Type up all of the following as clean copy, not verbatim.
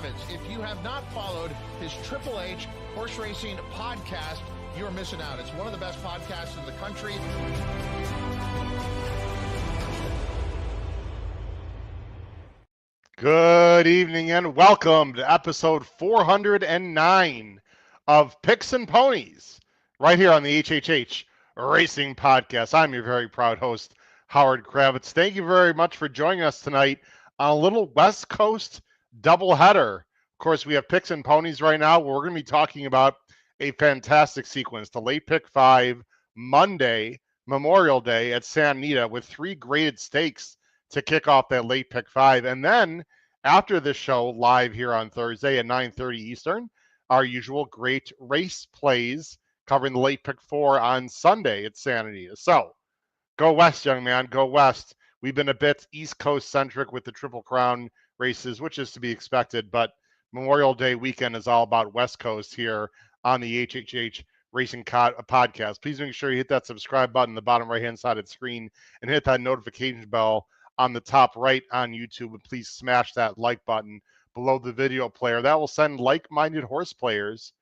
happens. If you have not followed his Triple H horse racing podcast, you're missing out. It's one of the best podcasts in the country. Good evening and welcome to episode 409 of Picks and Ponies, right here on the HHH Racing Podcast. I'm your very proud host, Howard Kravitz. Thank you very much for joining us tonight on a little West Coast doubleheader. Of course, we have Picks and Ponies right now, where we're going to be talking about a fantastic sequence, the late pick 5 Monday, Memorial Day at Santa Anita, with 3 graded stakes to kick off that late pick 5. And then after the show, live here on Thursday at 9:30 Eastern, our usual great race plays covering the late pick 4 on Sunday at Santa Anita. So go West, young man, go West. We've been a bit East Coast centric with the Triple Crown races, which is to be expected, but Memorial Day weekend is all about West Coast here on the HHH Racing Podcast. Please make sure you hit that subscribe button in the bottom right-hand side of the screen and hit that notification bell on the top right on YouTube. And please smash that like button below the video player. That will send like-minded horse players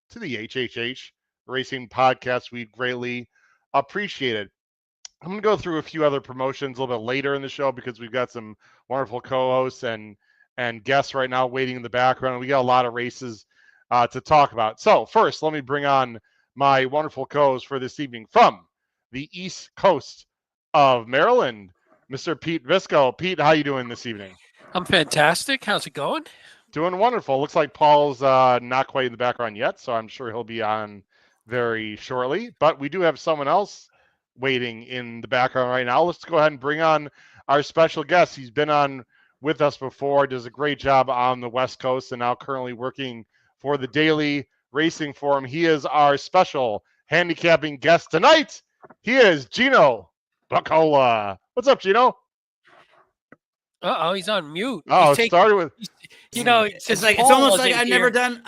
to the HHH Racing Podcast. We'd greatly appreciate it. I'm going to go through a few other promotions a little bit later in the show because we've got some wonderful co-hosts and guests right now waiting in the background. We got a lot of races to talk about. So first, let me bring on my wonderful co-host for this evening from the East Coast of Maryland, Mr. Pete Visco. Pete, how you doing this evening? I'm fantastic. How's it going? Doing wonderful. Looks like Paul's not quite in the background yet, so I'm sure he'll be on very shortly. But we do have someone else waiting in the background right now. Let's go ahead and bring on our special guest. He's been on with us before, does a great job on the West Coast, and now currently working for the Daily Racing Forum. He is our special handicapping guest tonight. He is Gino Buccola. What's up, Gino? Uh-oh, he's on mute. Oh, it started with... It's almost like I've never done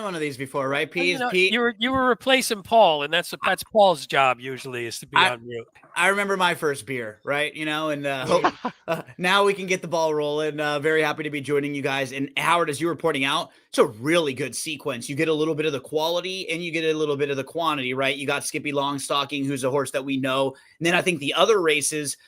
one of these before, right? Pete, you were replacing Paul, and that's Paul's job usually, is to be on mute. I remember my first beer, right? Now we can get the ball rolling. Very happy to be joining you guys. And Howard, as you were pointing out, it's a really good sequence. You get a little bit of the quality and you get a little bit of the quantity, right? You got Skippy Longstocking, who's a horse that we know. And then I think the other races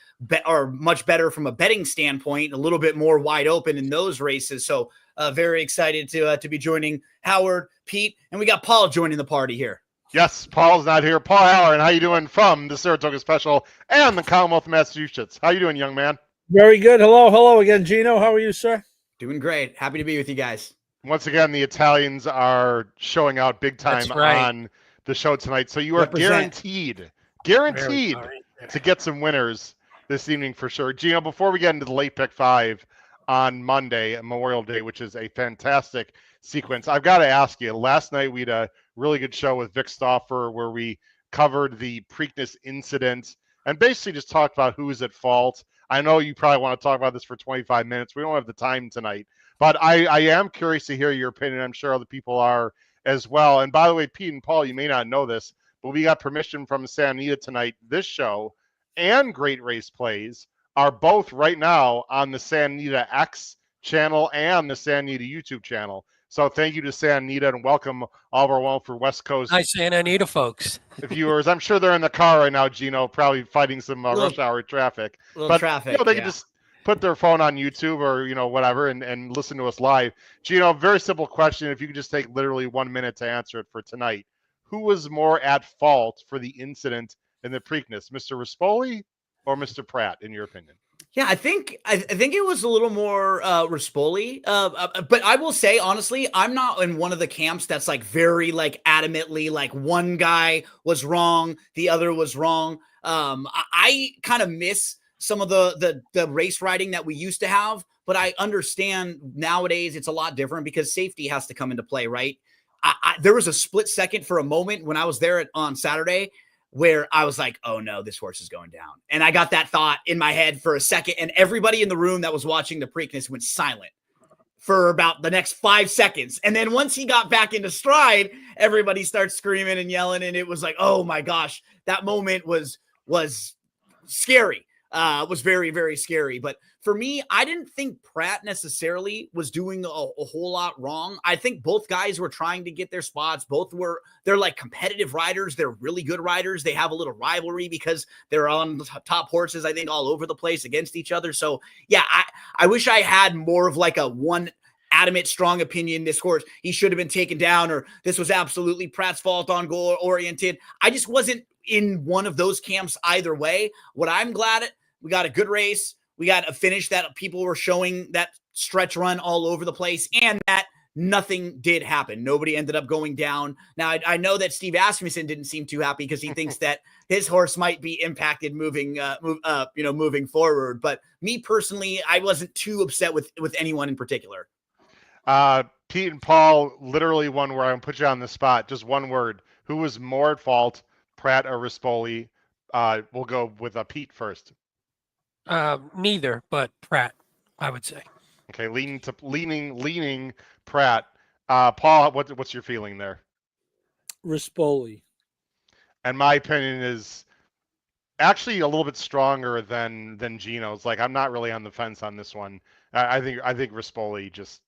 are much better from a betting standpoint, a little bit more wide open in those races. So very excited to be joining Howard, Pete, and we got Paul joining the party here. Yes, Paul's not here. Paul Halloran, how you doing from the Saratoga Special and the Commonwealth of Massachusetts? How you doing, young man? Very good. Hello again, Gino. How are you, sir? Doing great. Happy to be with you guys. Once again, the Italians are showing out big time on the show tonight. So you are guaranteed to get some winners this evening for sure. Gino, before we get into the late pick 5 on Monday, Memorial Day, which is a fantastic sequence, I've got to ask you, last night we had a really good show with Vic Stauffer where we covered the Preakness incident and basically just talked about who is at fault. I know you probably want to talk about this for 25 minutes. We don't have the time tonight, but I am curious to hear your opinion. I'm sure other people are as well. And by the way, Pete and Paul, you may not know this, but we got permission from Santa Anita tonight. This show and Great Race Plays are both right now on the Santa Anita X channel and the Santa Anita YouTube channel. So thank you to Santa Anita and welcome all of our wonderful West Coast Santa Anita folks. viewers. I'm sure they're in the car right now, Gino, probably fighting some rush hour traffic. Traffic. They can just put their phone on YouTube or whatever and listen to us live. Gino, very simple question. If you could just take literally 1 minute to answer it for tonight. Who was more at fault for the incident in the Preakness, Mr. Rispoli or Mr. Pratt, in your opinion? Yeah, I think it was a little more Rispoli. But I will say, honestly, I'm not in one of the camps that's very adamantly one guy was wrong, the other was wrong. I kind of miss some of the race riding that we used to have, but I understand nowadays it's a lot different because safety has to come into play, right? There was a split second for a moment when I was there on Saturday where I was like, oh no, this horse is going down. And I got that thought in my head for a second, and everybody in the room that was watching the Preakness went silent for about the next 5 seconds. And then once he got back into stride, everybody starts screaming and yelling. And it was like, oh my gosh, that moment was scary. Was very, very scary. But for me, I didn't think Pratt necessarily was doing a whole lot wrong. I think both guys were trying to get their spots. They're like competitive riders. They're really good riders. They have a little rivalry because they're on top horses, I think, all over the place against each other. So yeah, I wish I had more of like a one adamant, strong opinion. This horse, he should have been taken down, or this was absolutely Pratt's fault on goal oriented. I just wasn't in one of those camps either way. What I'm glad we got a good race. We got a finish that people were showing that stretch run all over the place, and that nothing did happen. Nobody ended up going down. Now, I know that Steve Asmussen didn't seem too happy because he thinks that his horse might be impacted moving forward. But me personally, I wasn't too upset with anyone in particular. Pete and Paul, literally one word. I'm gonna put you on the spot. Just one word. Who was more at fault, Pratt or Rispoli? We'll go with Pete first. Neither, but Pratt, I would say. Okay, leaning Pratt. Paul, what's your feeling there? Rispoli. And my opinion is actually a little bit stronger than Gino's. Like, I'm not really on the fence on this one. I think Rispoli just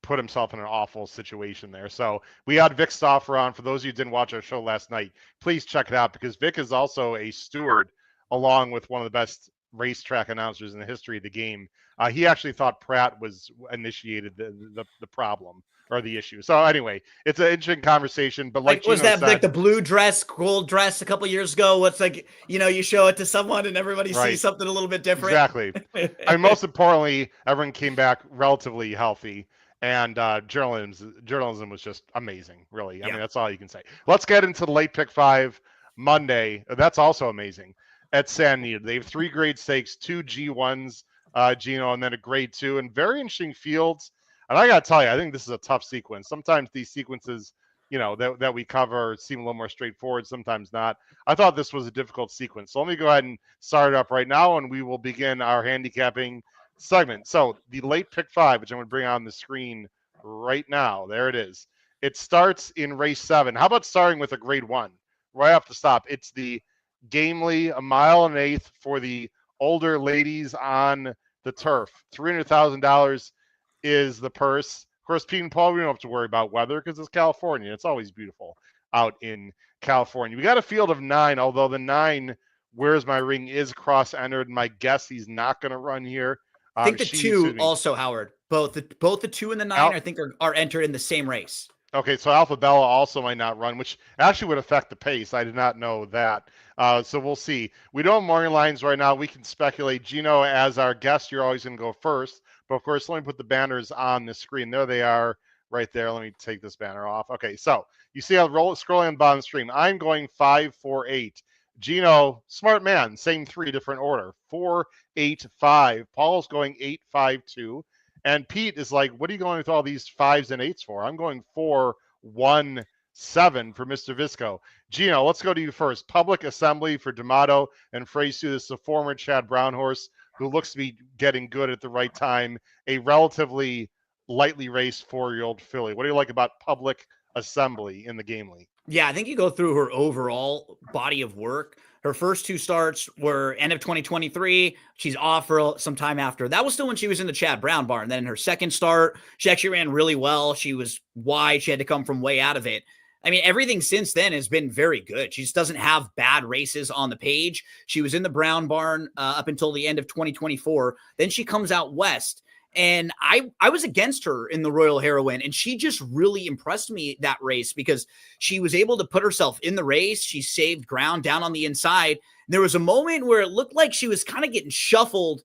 put himself in an awful situation there. So we had Vic Stoffer on. For those of you who didn't watch our show last night, please check it out, because Vic is also a steward along with one of the best racetrack announcers in the history of the game. He actually thought Pratt was initiated the problem or the issue. So anyway, it's an interesting conversation. But like was Gino that said, like the blue dress, gold dress a couple years ago? What's like, you show it to someone and everybody right. sees something a little bit different. Exactly. And most importantly, everyone came back relatively healthy. And journalism was just amazing, really. I mean, that's all you can say. Let's get into the late pick 5 Monday. That's also amazing at San Anita. They have 3 grade stakes, 2 G1s, Gino, and then a grade 2, and very interesting fields. And I got to tell you, I think this is a tough sequence. Sometimes these sequences, that we cover seem a little more straightforward, sometimes not. I thought this was a difficult sequence. So let me go ahead and start it up right now, and we will begin our handicapping segment. So the late pick 5, which I'm going to bring on the screen right now. There it is. It starts in race 7. How about starting with a grade 1 right off the stop? It's the Gamely, a mile and 1/8 for the older ladies on the turf. $300,000 is the purse. Of course, Pete and Paul, we don't have to worry about weather because it's California. It's always beautiful out in California. We got a field of 9, although the 9, Where's My Ring, is cross-entered. My guess, he's not going to run here. I think the 2 also, Howard. Both the 2 and the 9, I think, are entered in the same race. Okay, so Alpha Bella also might not run, which actually would affect the pace. I did not know that. So we'll see. We don't have morning lines right now. We can speculate. Gino, as our guest, you're always going to go first. But of course, let me put the banners on the screen. There they are right there. Let me take this banner off. Okay, so you see how scrolling on the bottom stream. I'm going 5, 4, 8. Gino, smart man, same 3, different order. 4, 8, 5. Paul's going 8, 5, 2. And Pete is like, what are you going with all these 5s and 8s for? I'm going 4, 1, 7 for Mr. Visco. Gino, let's go to you first. Public Assembly for D'Amato and Freysu. This is a former Chad Brown horse who looks to be getting good at the right time. A relatively lightly raced 4-year-old filly. What do you like about Public Assembly in the Gamely? Yeah, I think you go through her overall body of work. Her first 2 starts were end of 2023. She's off for some time after. That was still when she was in the Chad Brown barn. Then in her second start, she actually ran really well. She was wide. She had to come from way out of it. I mean, everything since then has been very good. She just doesn't have bad races on the page. She was in the Brown barn up until the end of 2024. Then she comes out west. And I was against her in the Royal Heroine, and she just really impressed me that race because she was able to put herself in the race. She saved ground down on the inside. There was a moment where it looked like she was kind of getting shuffled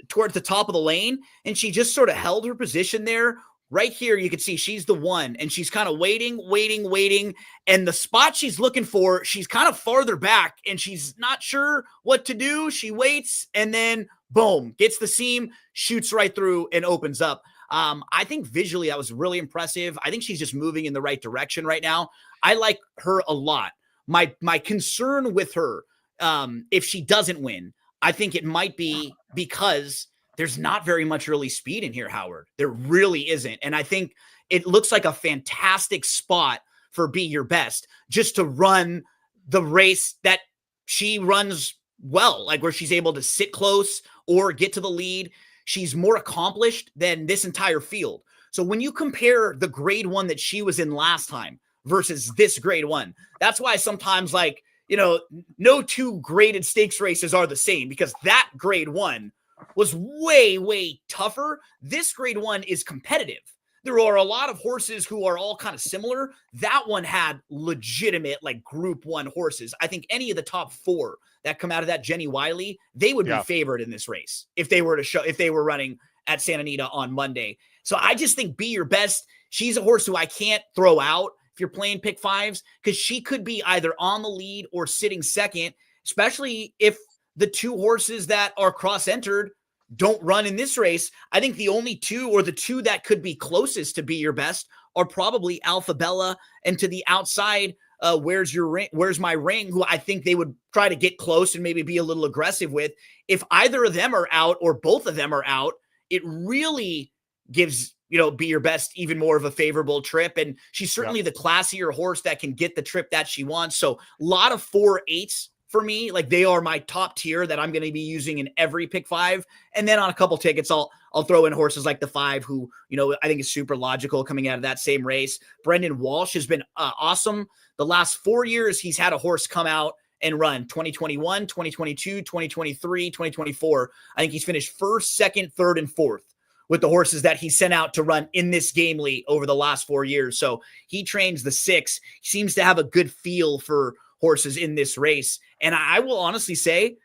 towards the top of the lane, and she just sort of held her position there. Right here, you can see she's the one, and she's kind of waiting. And the spot she's looking for, she's kind of farther back, and she's not sure what to do. She waits, and then boom, gets the seam, shoots right through, and opens up. I think visually that was really impressive. I think she's just moving in the right direction right now. I like her a lot. My concern with her, if she doesn't win, I think it might be because there's not very much early speed in here, Howard. There really isn't. And I think it looks like a fantastic spot for Be Your Best, just to run the race that she runs well, like where she's able to sit close or get to the lead. She's more accomplished than this entire field. So when you compare the grade one that she was in last time versus this grade one, that's why sometimes, like, no two graded stakes races are the same, because that grade one was way, way tougher. This grade one is competitive. There are a lot of horses who are all kind of similar. That one had legitimate, like, group one horses. I think any of the top four that come out of that Jenny Wiley, they would be favored in this race if they were running at Santa Anita on Monday. So I just think Be Your Best, she's a horse who I can't throw out if you're playing pick fives, because she could be either on the lead or sitting second, especially if the two horses that are cross-entered don't run in this race. I think the only two, or the two that could be closest to Be Your Best, are probably Alpha Bella, and to the outside, Where's My Ring, who I think they would try to get close and maybe be a little aggressive with. If either of them are out or both of them are out, it really gives, Be Your Best even more of a favorable trip. And she's certainly the classier horse that can get the trip that she wants. So a lot of 4-8s for me. Like, they are my top tier that I'm going to be using in every pick five. And then on a couple tickets, I'll throw in horses like the 5, who, I think is super logical coming out of that same race. Brendan Walsh has been awesome. The last 4 years, he's had a horse come out and run: 2021, 2022, 2023, 2024. I think he's finished first, second, third, and fourth with the horses that he sent out to run in this gamely over the last 4 years. So he trains the 6. He seems to have a good feel for horses in this race. And I will honestly say,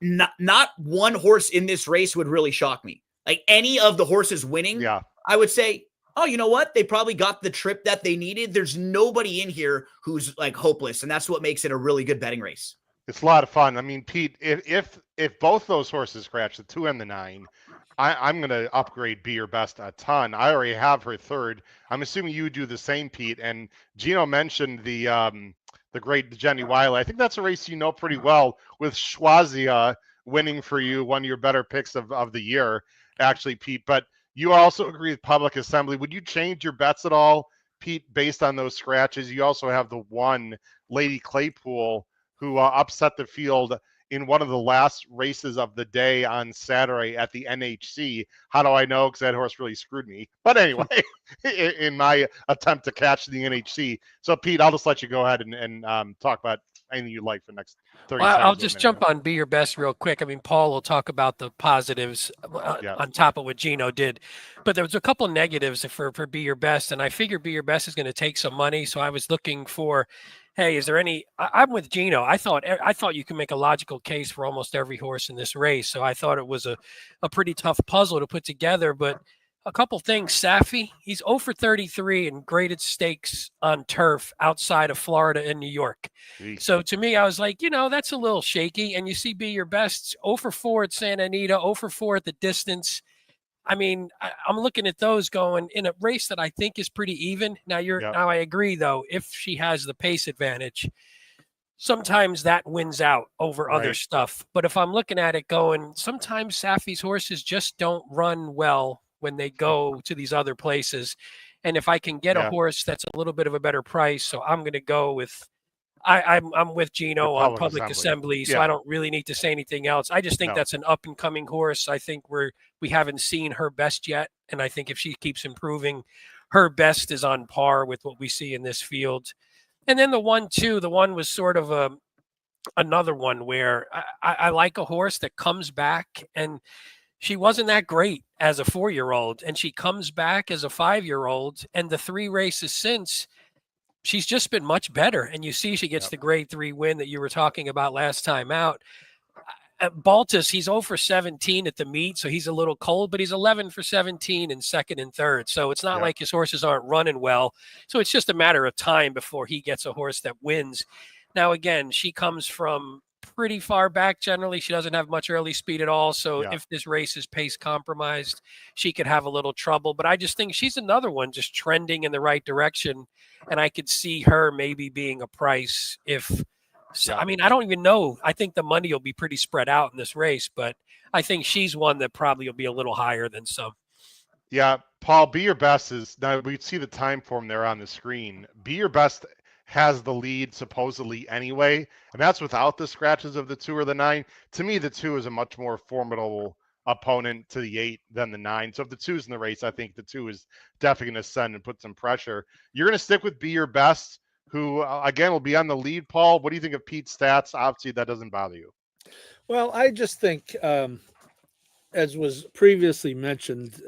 not one horse in this race would really shock me. Like, any of the horses winning, I would say, oh, you know what? They probably got the trip that they needed. There's nobody in here who's, like, hopeless. And that's what makes it a really good betting race. It's a lot of fun. I mean, Pete, if both those horses scratch, the 2 and the 9, I'm going to upgrade Be Your Best a ton. I already have her third. I'm assuming you do the same, Pete. And Gino mentioned the great Jenny Wiley. I think that's a race pretty well, with Schwazia winning for you, one of your better picks of the year, actually, Pete. But you also agree with Public Assembly. Would you change your bets at all, Pete, based on those scratches? You also have the 1 Lady Claypool, who upset the field in one of the last races of the day on Saturday at the NHC. How do I know? Because that horse really screwed me. But anyway, in my attempt to catch the NHC. So, Pete, I'll just let you go ahead and talk about anything you like for the next 30 seconds. I'll just jump on Be Your Best real quick. I mean, Paul will talk about the positives on top of what Gino did. But there was a couple negatives for Be Your Best, and I figure Be Your Best is going to take some money. So I was looking for, hey, is there any? I'm with Gino. I thought you can make a logical case for almost every horse in this race. So I thought it was a pretty tough puzzle to put together. But a couple things. Safi, he's 0 for 33 in graded stakes on turf outside of Florida and New York. Jeez. So to me, I was like, that's a little shaky. And you see Be Your Best, 0 for 4 at Santa Anita, 0 for 4 at the distance. I mean, I'm looking at those going in a race that I think is pretty even. Now I agree, though, if she has the pace advantage, sometimes that wins out over other stuff. But if I'm looking at it going, sometimes Safi's horses just don't run well when they go to these other places. And if I can get a horse that's a little bit of a better price, so I'm going to go with, I'm with Gino on Public Assembly, so I don't really need to say anything else. I just think that's an up and coming horse. I think we haven't seen her best yet. And I think if she keeps improving, her best is on par with what we see in this field. And then the 1-2, the one was sort of another one where I like a horse that comes back, and she wasn't that great as a 4-year-old, and she comes back as a 5-year-old, and the 3 races since, she's just been much better. And you see she gets the grade 3 win that you were talking about last time out. Baltus, he's 0 for 17 at the meet, so he's a little cold, but he's 11 for 17 in second and third. So it's not like his horses aren't running well. So it's just a matter of time before he gets a horse that wins. Now, again, she comes from pretty far back generally. She doesn't have much early speed at all. So if this race is pace compromised, she could have a little trouble. But I just think she's another one just trending in the right direction. And I could see her maybe being a price if so. I mean, I don't even know. I think the money will be pretty spread out in this race, but I think she's one that probably will be a little higher than some. Yeah, Paul, Be Your Best is, now we see the time form there on the screen. Be Your Best has the lead supposedly anyway, and that's without the scratches of the 2 or the 9. To me, the 2 is a much more formidable opponent to the 8 than the 9. So if the 2's in the race, I think the 2 is definitely going to send and put some pressure. You're going to stick with Be Your Best, who again will be on the lead. Paul, what do you think of Pete's stats? Obviously, that doesn't bother you. Well, I just think, as was previously mentioned,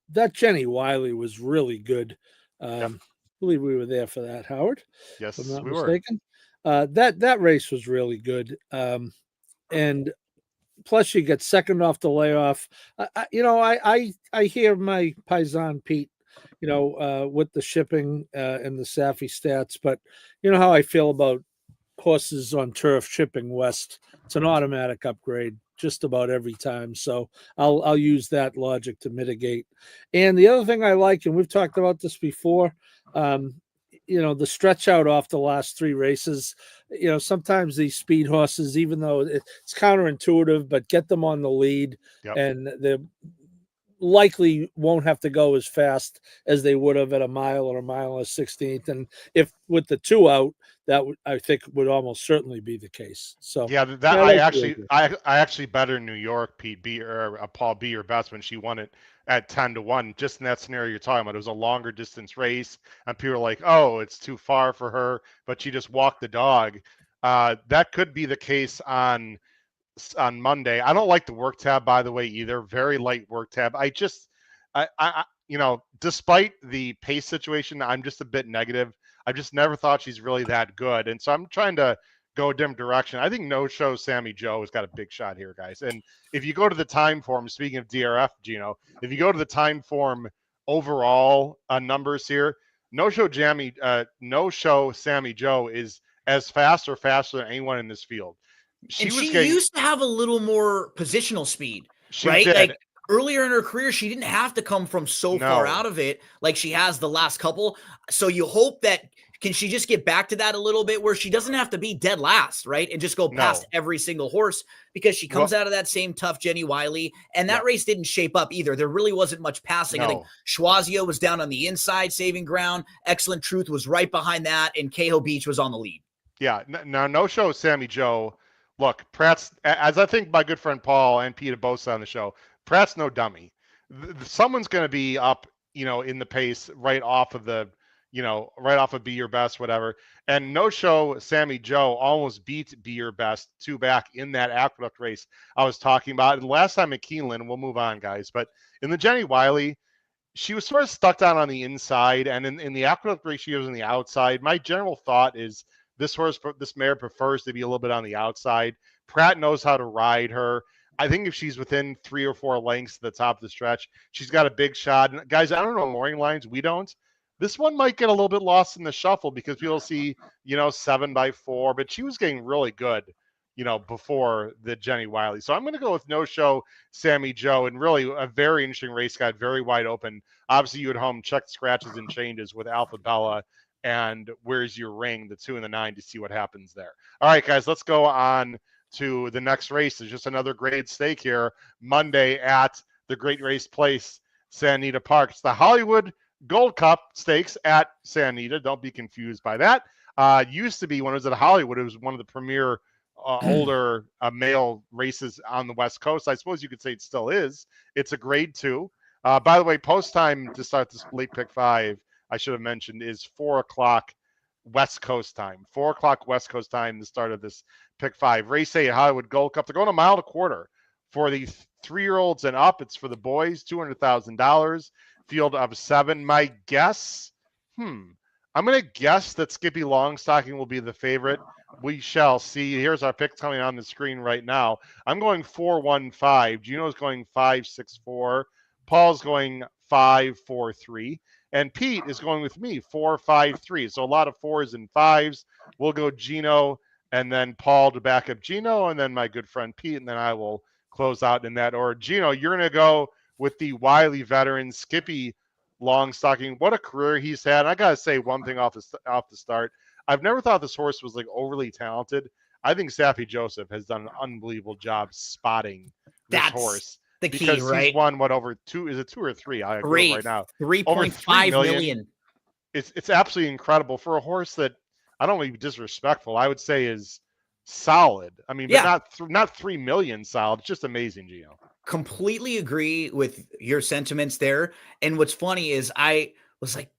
that Jenny Wiley was really good. Yep. I believe we were there for that, Howard. Yes, if I'm not we mistaken. That race was really good. And plus you get second off the layoff. I hear my paisan Pete, with the shipping and the Safi stats, but you know how I feel about horses on turf shipping west. It's an automatic upgrade just about every time. So I'll use that logic to mitigate. And the other thing I like, and we've talked about this before, the stretch out off the last 3 races. Sometimes these speed horses, even though it's counterintuitive, but get them on the lead, Yep. and they're likely won't have to go as fast as they would have at a mile or a mile and a 16th. And if with the 2 out, that I think would almost certainly be the case. So yeah, I actually bet her in New York, Pete, Paul, Be Your Best when she won it at 10-1. Just in that scenario you're talking about, it was a longer distance race, and people are like, "Oh, it's too far for her," but she just walked the dog. That could be the case on Monday. I don't like the work tab, by the way, either. Very light work tab. Despite the pace situation, I'm just a bit negative. I just never thought she's really that good. And so I'm trying to go a different direction. I think No Show Sammy Joe has got a big shot here, guys. And if you go to the time form, speaking of DRF, Gino, if you go to the time form overall numbers here, No Show Sammy Joe is as fast or faster than anyone in this field. She used to have a little more positional speed, right? Did. Like earlier in her career, she didn't have to come from far out of it like she has the last couple. So you hope that can she just get back to that a little bit where she doesn't have to be dead last, right? And just go past every single horse, because she comes out of that same tough Jenny Wiley. And that race didn't shape up either. There really wasn't much passing. I think Schwazio was down on the inside saving ground. Excellent Truth was right behind that. And Cahill Beach was on the lead. Yeah. Now, No Show Sammy Joe. Look, Pratt's, as I think my good friend Paul and Peter both said on the show, Pratt's no dummy. Someone's going to be up, in the pace right off of Be Your Best, whatever. And No Show Sammy Joe almost beat Be Your Best 2 back in that Aqueduct race I was talking about. And last time at Keeneland, we'll move on, guys. But in the Jenny Wiley, she was sort of stuck down on the inside. And in the Aqueduct race, she was on the outside. My general thought is, this mare prefers to be a little bit on the outside. Pratt knows how to ride her. I think if she's within 3 or 4 lengths at the top of the stretch, she's got a big shot. And guys, I don't know morning lines. We don't. This one might get a little bit lost in the shuffle because people see, 7x4, but she was getting really good, before the Jenny Wiley. So I'm going to go with No Show Sammy Joe, and really a very interesting race, got very wide open. Obviously, you at home check the scratches and changes with Alpha Bella and Where's Your Ring, the 2 and the 9, to see what happens there. All right, guys, let's go on to the next race. There's just another grade stake here Monday at the Great Race Place, Santa Anita Park. It's the Hollywood Gold Cup Stakes at Santa Anita. Don't be confused by that. Used to be, when it was at Hollywood, it was one of the premier older male races on the West Coast. I suppose you could say it still is. It's a grade 2. By the way, post time to start this late pick 5, I should have mentioned, is 4 o'clock West Coast time. 4 o'clock West Coast time, the start of this pick 5. Race 8, Hollywood Gold Cup. They're going a mile and a quarter. For the 3-year-olds and up, it's for the boys, $200,000. Field of 7. My guess, I'm going to guess that Skippy Longstocking will be the favorite. We shall see. Here's our picks coming on the screen right now. I'm going 4-1-5. Gino's going 5-6-4. Paul's going 5-4-3. And Pete is going with me, 4-5-3. So a lot of 4s and 5s. We'll go Gino and then Paul to back up Gino, and then my good friend Pete, and then I will close out in that order. Gino, you're going to go with the Wiley veteran, Skippy Longstocking. What a career he's had. And I got to say one thing off the start. I've never thought this horse was like overly talented. I think Safi Joseph has done an unbelievable job spotting this horse. The key, because right? He's won over 2? Is it 2 or 3? I agree right now. 3.5 million. It's absolutely incredible for a horse that I don't want to be disrespectful, I would say is solid. I mean, but not 3 million solid. It's just amazing, Gino. Completely agree with your sentiments there. And what's funny is I was like,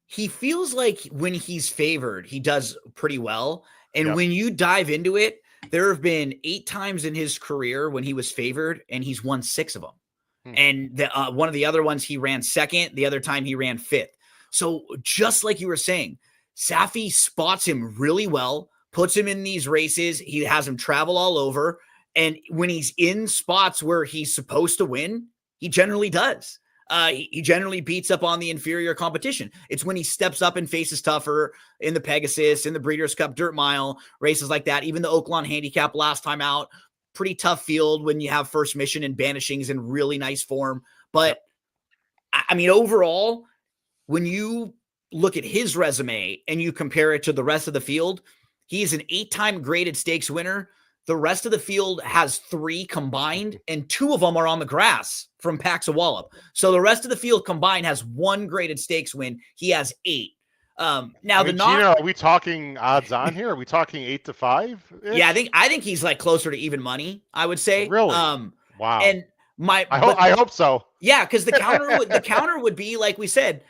he feels like when he's favored, he does pretty well. And when you dive into it, there have been 8 times in his career when he was favored, and he's won 6 of them. And one of the other ones, he ran second. The other time he ran 5th. So just like you were saying, Safi spots him really well, puts him in these races. He has him travel all over. And when he's in spots where he's supposed to win, he generally does. He generally beats up on the inferior competition. It's when he steps up and faces tougher in the Pegasus, in the Breeders' Cup Dirt Mile, races like that. Even the Oaklawn Handicap last time out, pretty tough field when you have First Mission and Banishing's in really nice form. But, I mean, overall, when you look at his resume and you compare it to the rest of the field, he's an 8-time graded stakes winner. The rest of the field has 3 combined, and 2 of them are on the grass from Paxawallop. So the rest of the field combined has 1 graded stakes win. He has 8. Now, Gino, are we talking odds on here? Are we talking 8 to 5? Yeah, I think he's like closer to even money, I would say. Really? Wow. And I hope so. Yeah, because the counter would be, like we said,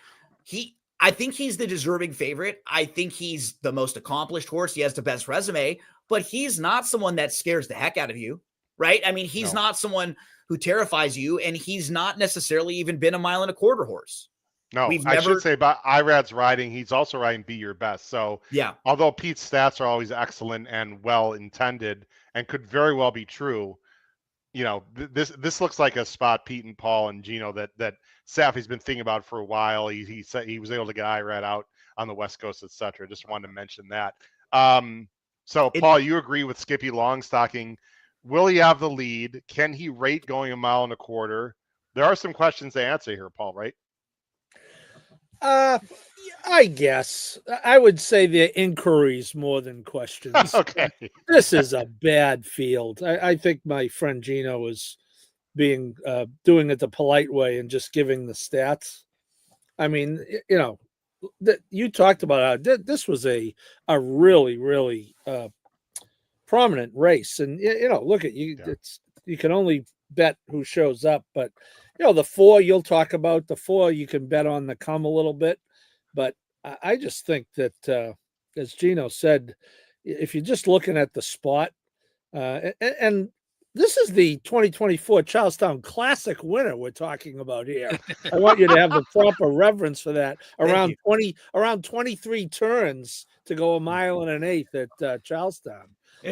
I think he's the deserving favorite. I think he's the most accomplished horse. He has the best resume, but he's not someone that scares the heck out of you, right? I mean, he's not someone who terrifies you, and he's not necessarily even been a 1.25 mile horse. No, I should say about Irad's riding, he's also riding Be Your Best. So although Pete's stats are always excellent and well intended and could very well be true, you know, this looks like a spot Pete and Paul and Gino that Safi's been thinking about for a while. He said he was able to get Irad out on the West Coast, etc. Just wanted to mention that. So Paul, you agree with Skippy Longstocking? Will he have the lead? Can he rate going 1.25 miles? There are some questions to answer here, Paul, right? I guess I would say they're inquiries more than questions. Okay. This is a bad field. I think my friend Gino is doing it the polite way and just giving the stats. I mean, you know, you talked about this was a really, really prominent race, and you know, look at you. Yeah. You can only bet who shows up, but you know, the 4 you'll talk about, the 4 you can bet on the come a little bit. But I just think that, as Gino said, if you're just looking at the spot, and this is the 2024 Charlestown Classic winner we're talking about here. I want you to have the proper reverence for that. Around 23 turns to go 1 1/8 at Charlestown.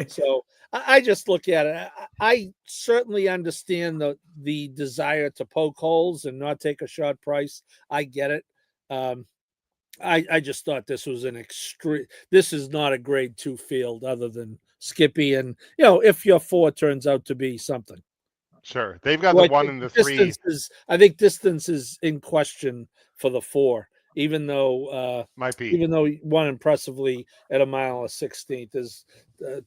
So I just look at it. I certainly understand the desire to poke holes and not take a short price. I get it. I just thought this was an extreme. This is not a grade 2 field other than Skippy, and you know, if your 4 turns out to be something. Sure, they've got the 1 and the 3. I think distance is in question for the 4. Even though even though he won impressively at 1 1/16, is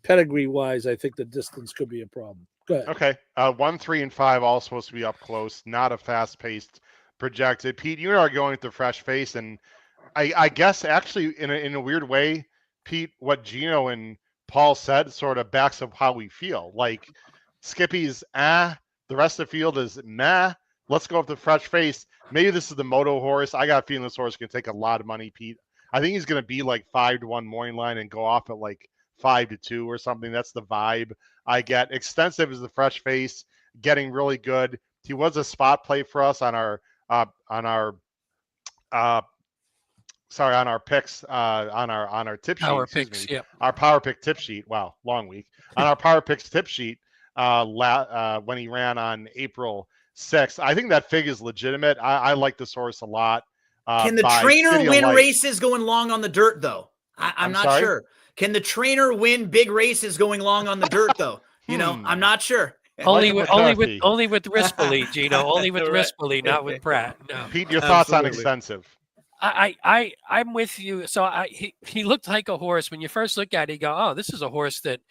pedigree wise, I think the distance could be a problem. Go ahead. Okay, 1, 3, and 5 all supposed to be up close. Not a fast paced projected. Pete, you are going with the fresh face, and I guess actually in a weird way, Pete, what Gino and Paul said sort of backs up how we feel. Like Skippy's the rest of the field is meh. Let's go with the fresh face. Maybe this is the moto horse. I got a feeling this horse can take a lot of money, Pete. I think he's going to be like 5-1 morning line and go off at like 5-2 or something. That's the vibe I get. Extensive is the fresh face, getting really good. He was a spot play for us on our picks on our tip sheet. Power picks, yeah. Our power pick tip sheet. Wow, long week. On our power picks tip sheet, when he ran on April 6th. I think that fig is legitimate. I like this horse a lot. Can the trainer win races going long on the dirt, though? I'm not sure. Can the trainer win big races going long on the dirt, though? You know, I'm not sure. Only with Rispoli, Gino. Only with Rispoli, not with Pratt. No. Pete, your thoughts on extensive? I'm with you. So he looked like a horse. When you first look at it, you go, oh, this is a horse that,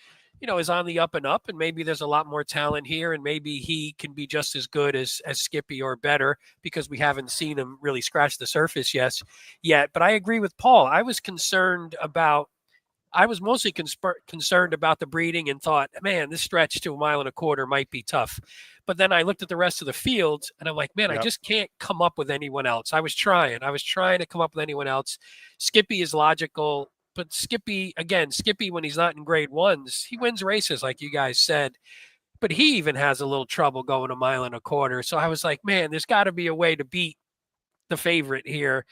you know, is on the up and up, and maybe there's a lot more talent here, and maybe he can be just as good as Skippy or better, because we haven't seen him really scratch the surface yet. But I agree with Paul. I was concerned about I was mostly concerned about the breeding and thought, man, this stretch to 1.25 miles might be tough. But then I looked at the rest of the field and I'm like, man, I just can't come up with anyone else. I was trying to come up with anyone else. Skippy is logical, but Skippy, when he's not in grade ones, he wins races like you guys said. But he even has a little trouble going 1.25 miles. So I was like, man, there's got to be a way to beat the favorite here.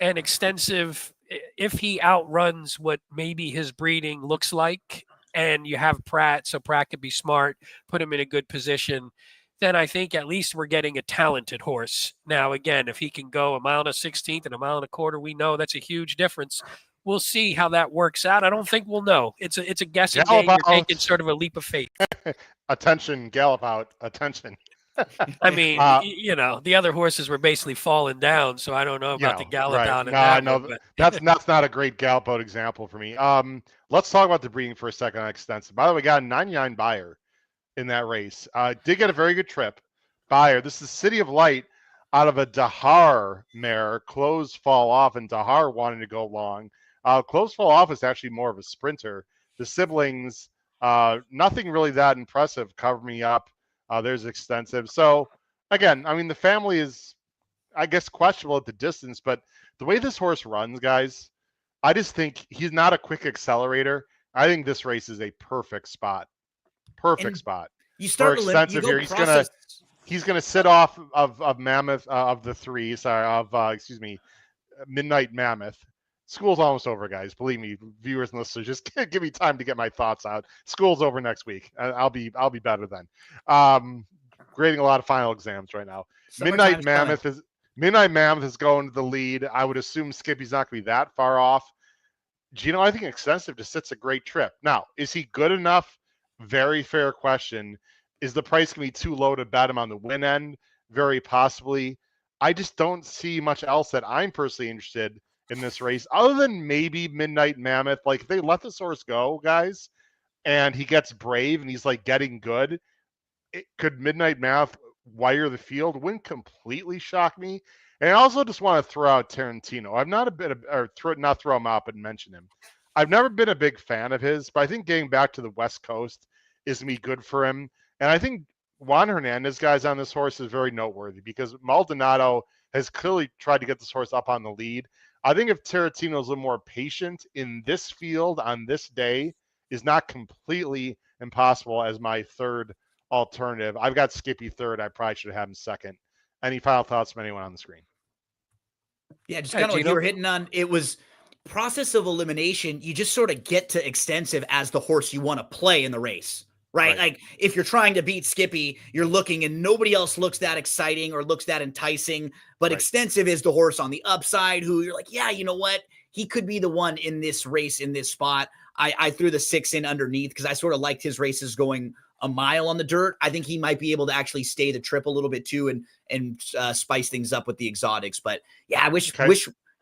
And Extensive, if he outruns what maybe his breeding looks like, and you have Pratt, so Pratt could be smart, put him in a good position, then I think at least we're getting a talented horse. Now, again, if he can go 1.16 and 1.25 miles, we know that's a huge difference. We'll see how that works out. I don't think we'll know. It's a guessing game. You're taking sort of a leap of faith. Attention, gallop out. Attention. I mean, the other horses were basically falling down, so I don't know about the gallop out. That's not a great gallop out example for me. Let's talk about the breeding for a second on Extensive. By the way, got a 99 buyer in that race. Did get a very good trip. Buyer. This is City of Light out of a Dahar mare. Clothes fall off, and Dahar wanted to go long. Clothes fall off is actually more of a sprinter. The siblings, nothing really that impressive. Cover me up. There's Extensive. So again, I mean, the family is, I guess, questionable at the distance, but the way this horse runs, guys, I just think he's not a quick accelerator. I think this race is a perfect spot. You start for Extensive here. He's gonna sit off of Mammoth of the three. Midnight Mammoth. School's almost over, guys. Believe me, viewers and listeners, just give me time to get my thoughts out. School's over next week. I'll be better then. Grading a lot of final exams right now. Midnight Mammoth is going to the lead. I would assume Skippy's not going to be that far off. Gino, I think Extensive just sits a great trip. Now, is he good enough? Very fair question. Is the price going to be too low to bet him on the win end? Very possibly. I just don't see much else that I'm personally interested in this race, other than maybe Midnight Mammoth. Like, if they let this horse go, guys, and he gets brave and he's like getting good, could Midnight Mammoth wire the field? Wouldn't completely shock me. And I also just want to throw out Tarantino. I'm not not throw him out, but mention him. I've never been a big fan of his, but I think getting back to the West Coast is going to be good for him. And I think Juan Hernandez, guys, on this horse is very noteworthy because Maldonado has clearly tried to get this horse up on the lead. I think if Tarantino is a little more patient in this field on this day, is not completely impossible as my third alternative. I've got Skippy third. I probably should have him second. Any final thoughts from anyone on the screen? Yeah, just kind of like you were hitting on. It was process of elimination. You just sort of get to Extensive as the horse you want to play in the race. Right? Like if you're trying to beat Skippy, you're looking and nobody else looks that exciting or looks that enticing. But Extensive is the horse on the upside who you're like, yeah, you know what? He could be the one in this race, in this spot. I threw the 6 in underneath because I sort of liked his races going a mile on the dirt. I think he might be able to actually stay the trip a little bit too and spice things up with the exotics. But yeah, I wish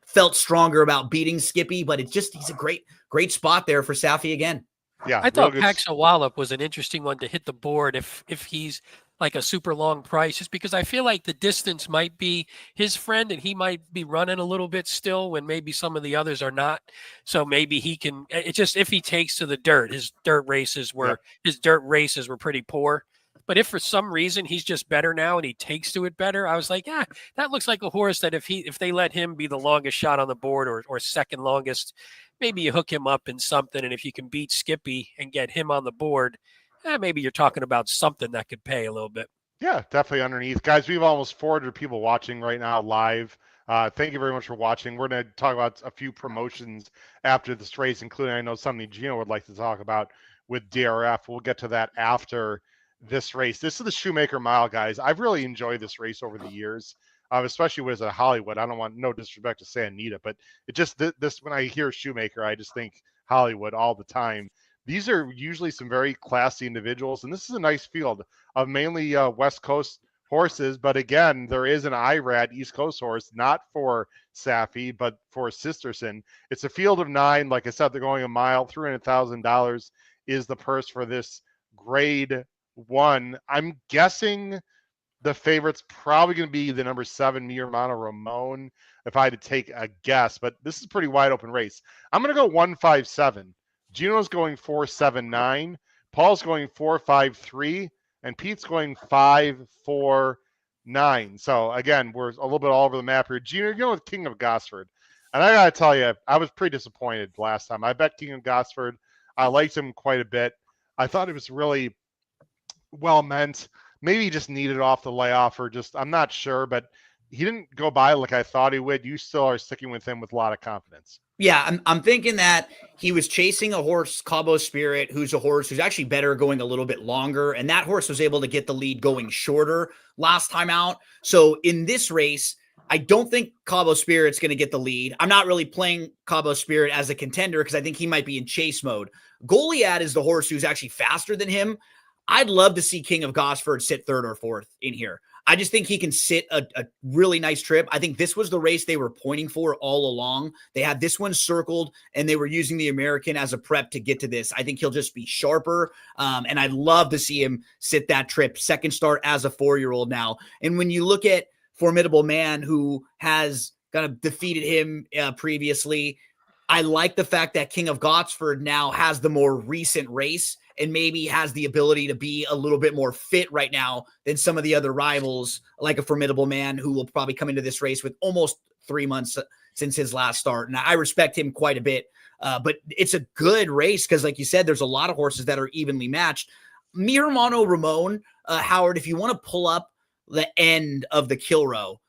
felt stronger about beating Skippy, but he's a great spot there for Safi again. Yeah, I thought Paxa Wallop was an interesting one to hit the board if he's like a super long price, just because I feel like the distance might be his friend and he might be running a little bit still when maybe some of the others are not. So maybe he can. It's just if he takes to the dirt, his dirt races were pretty poor. But if for some reason he's just better now and he takes to it better, I was like, yeah, that looks like a horse that if they let him be the longest shot on the board or second longest, maybe you hook him up in something. And if you can beat Skippy and get him on the board, maybe you're talking about something that could pay a little bit. Yeah, definitely underneath. Guys, we have almost 400 people watching right now live. Thank you very much for watching. We're going to talk about a few promotions after this race, including I know something Gino would like to talk about with DRF. We'll get to that after this race. This is the Shoemaker Mile, guys. I've really enjoyed this race over the years, especially with Hollywood. I don't want no disrespect to say Anita, but it just this when I hear Shoemaker, I just think Hollywood all the time. These are usually some very classy individuals, and this is a nice field of mainly West Coast horses. But again, there is an IRAD East Coast horse, not for Safi, but for Sisterson. It's a field of 9. Like I said, they're going a mile. $300,000 is the purse for this grade 1. I'm guessing the favorite's probably going to be the number 7, Mi Hermano Ramon, if I had to take a guess. But this is a pretty wide open race. I'm going to go 157 Gino's going 4-7-9. Paul's going 4-5-3, and Pete's going 5-4-9. So again, we're a little bit all over the map here. Gino, you're going with King of Gosford. And I gotta tell you, I was pretty disappointed last time. I bet King of Gosford. I liked him quite a bit. I thought it was really well meant. Maybe he just needed off the layoff, or just, I'm not sure, but he didn't go by like I thought he would. You still are sticking with him with a lot of confidence. Yeah, I'm thinking that he was chasing a horse, Cabo Spirit, who's a horse who's actually better going a little bit longer. And that horse was able to get the lead going shorter last time out. So in this race, I don't think Cabo Spirit's going to get the lead. I'm not really playing Cabo Spirit as a contender because I think he might be in chase mode. Goliad is the horse who's actually faster than him. I'd love to see King of Gosford sit third or fourth in here. I just think he can sit a really nice trip. I think this was the race they were pointing for all along. They had this one circled, and they were using the American as a prep to get to this. I think he'll just be sharper, and I'd love to see him sit that trip. Second start as a 4-year-old now. And when you look at Formidable Man, who has kind of defeated him previously, I like the fact that King of Gosford now has the more recent race and maybe has the ability to be a little bit more fit right now than some of the other rivals, like a Formidable Man, who will probably come into this race with almost 3 months since his last start. And I respect him quite a bit, but it's a good race because, like you said, there's a lot of horses that are evenly matched. Mi Hermano Ramon, Howard, if you want to pull up the end of the kill row,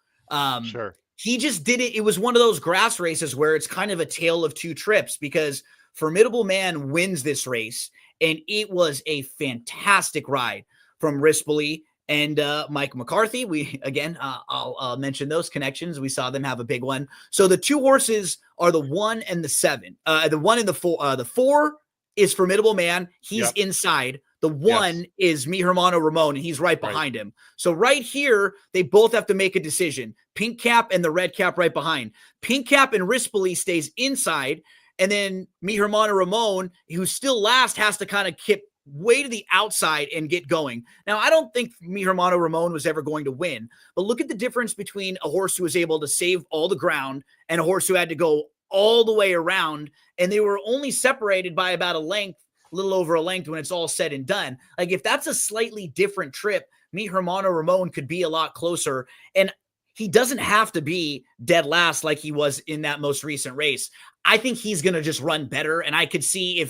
Sure. He just did it. It was one of those grass races where it's kind of a tale of two trips because Formidable Man wins this race, and it was a fantastic ride from Rispoli and Mike McCarthy. I'll mention those connections. We saw them have a big one. So the two horses are the 1 and the 7. The 1 and the 4. The 4 is Formidable Man. He's inside. The 1 is Mi Hermano Ramon, and he's right behind him. So right here, they both have to make a decision. Pink Cap and the red cap right behind. Pink Cap and Rispoli stays inside, and then Mi Hermano Ramon, who's still last, has to kind of keep way to the outside and get going. Now, I don't think Mi Hermano Ramon was ever going to win, but look at the difference between a horse who was able to save all the ground and a horse who had to go all the way around, and they were only separated by about a little over a length when it's all said and done. Like, if that's a slightly different trip, Mi Hermano Ramon could be a lot closer, and he doesn't have to be dead last like he was in that most recent race. I think he's going to just run better, and I could see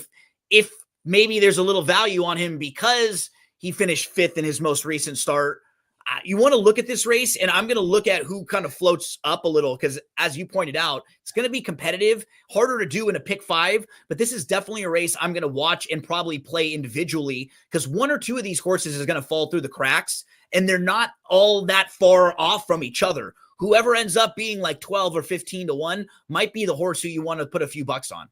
if maybe there's a little value on him because he finished 5th in his most recent start. You want to look at this race, and I'm going to look at who kind of floats up a little because, as you pointed out, it's going to be competitive, harder to do in a pick 5, but this is definitely a race I'm going to watch and probably play individually because 1 or 2 of these horses is going to fall through the cracks, and they're not all that far off from each other. Whoever ends up being like 12 or 15 to 1 might be the horse who you want to put a few bucks on.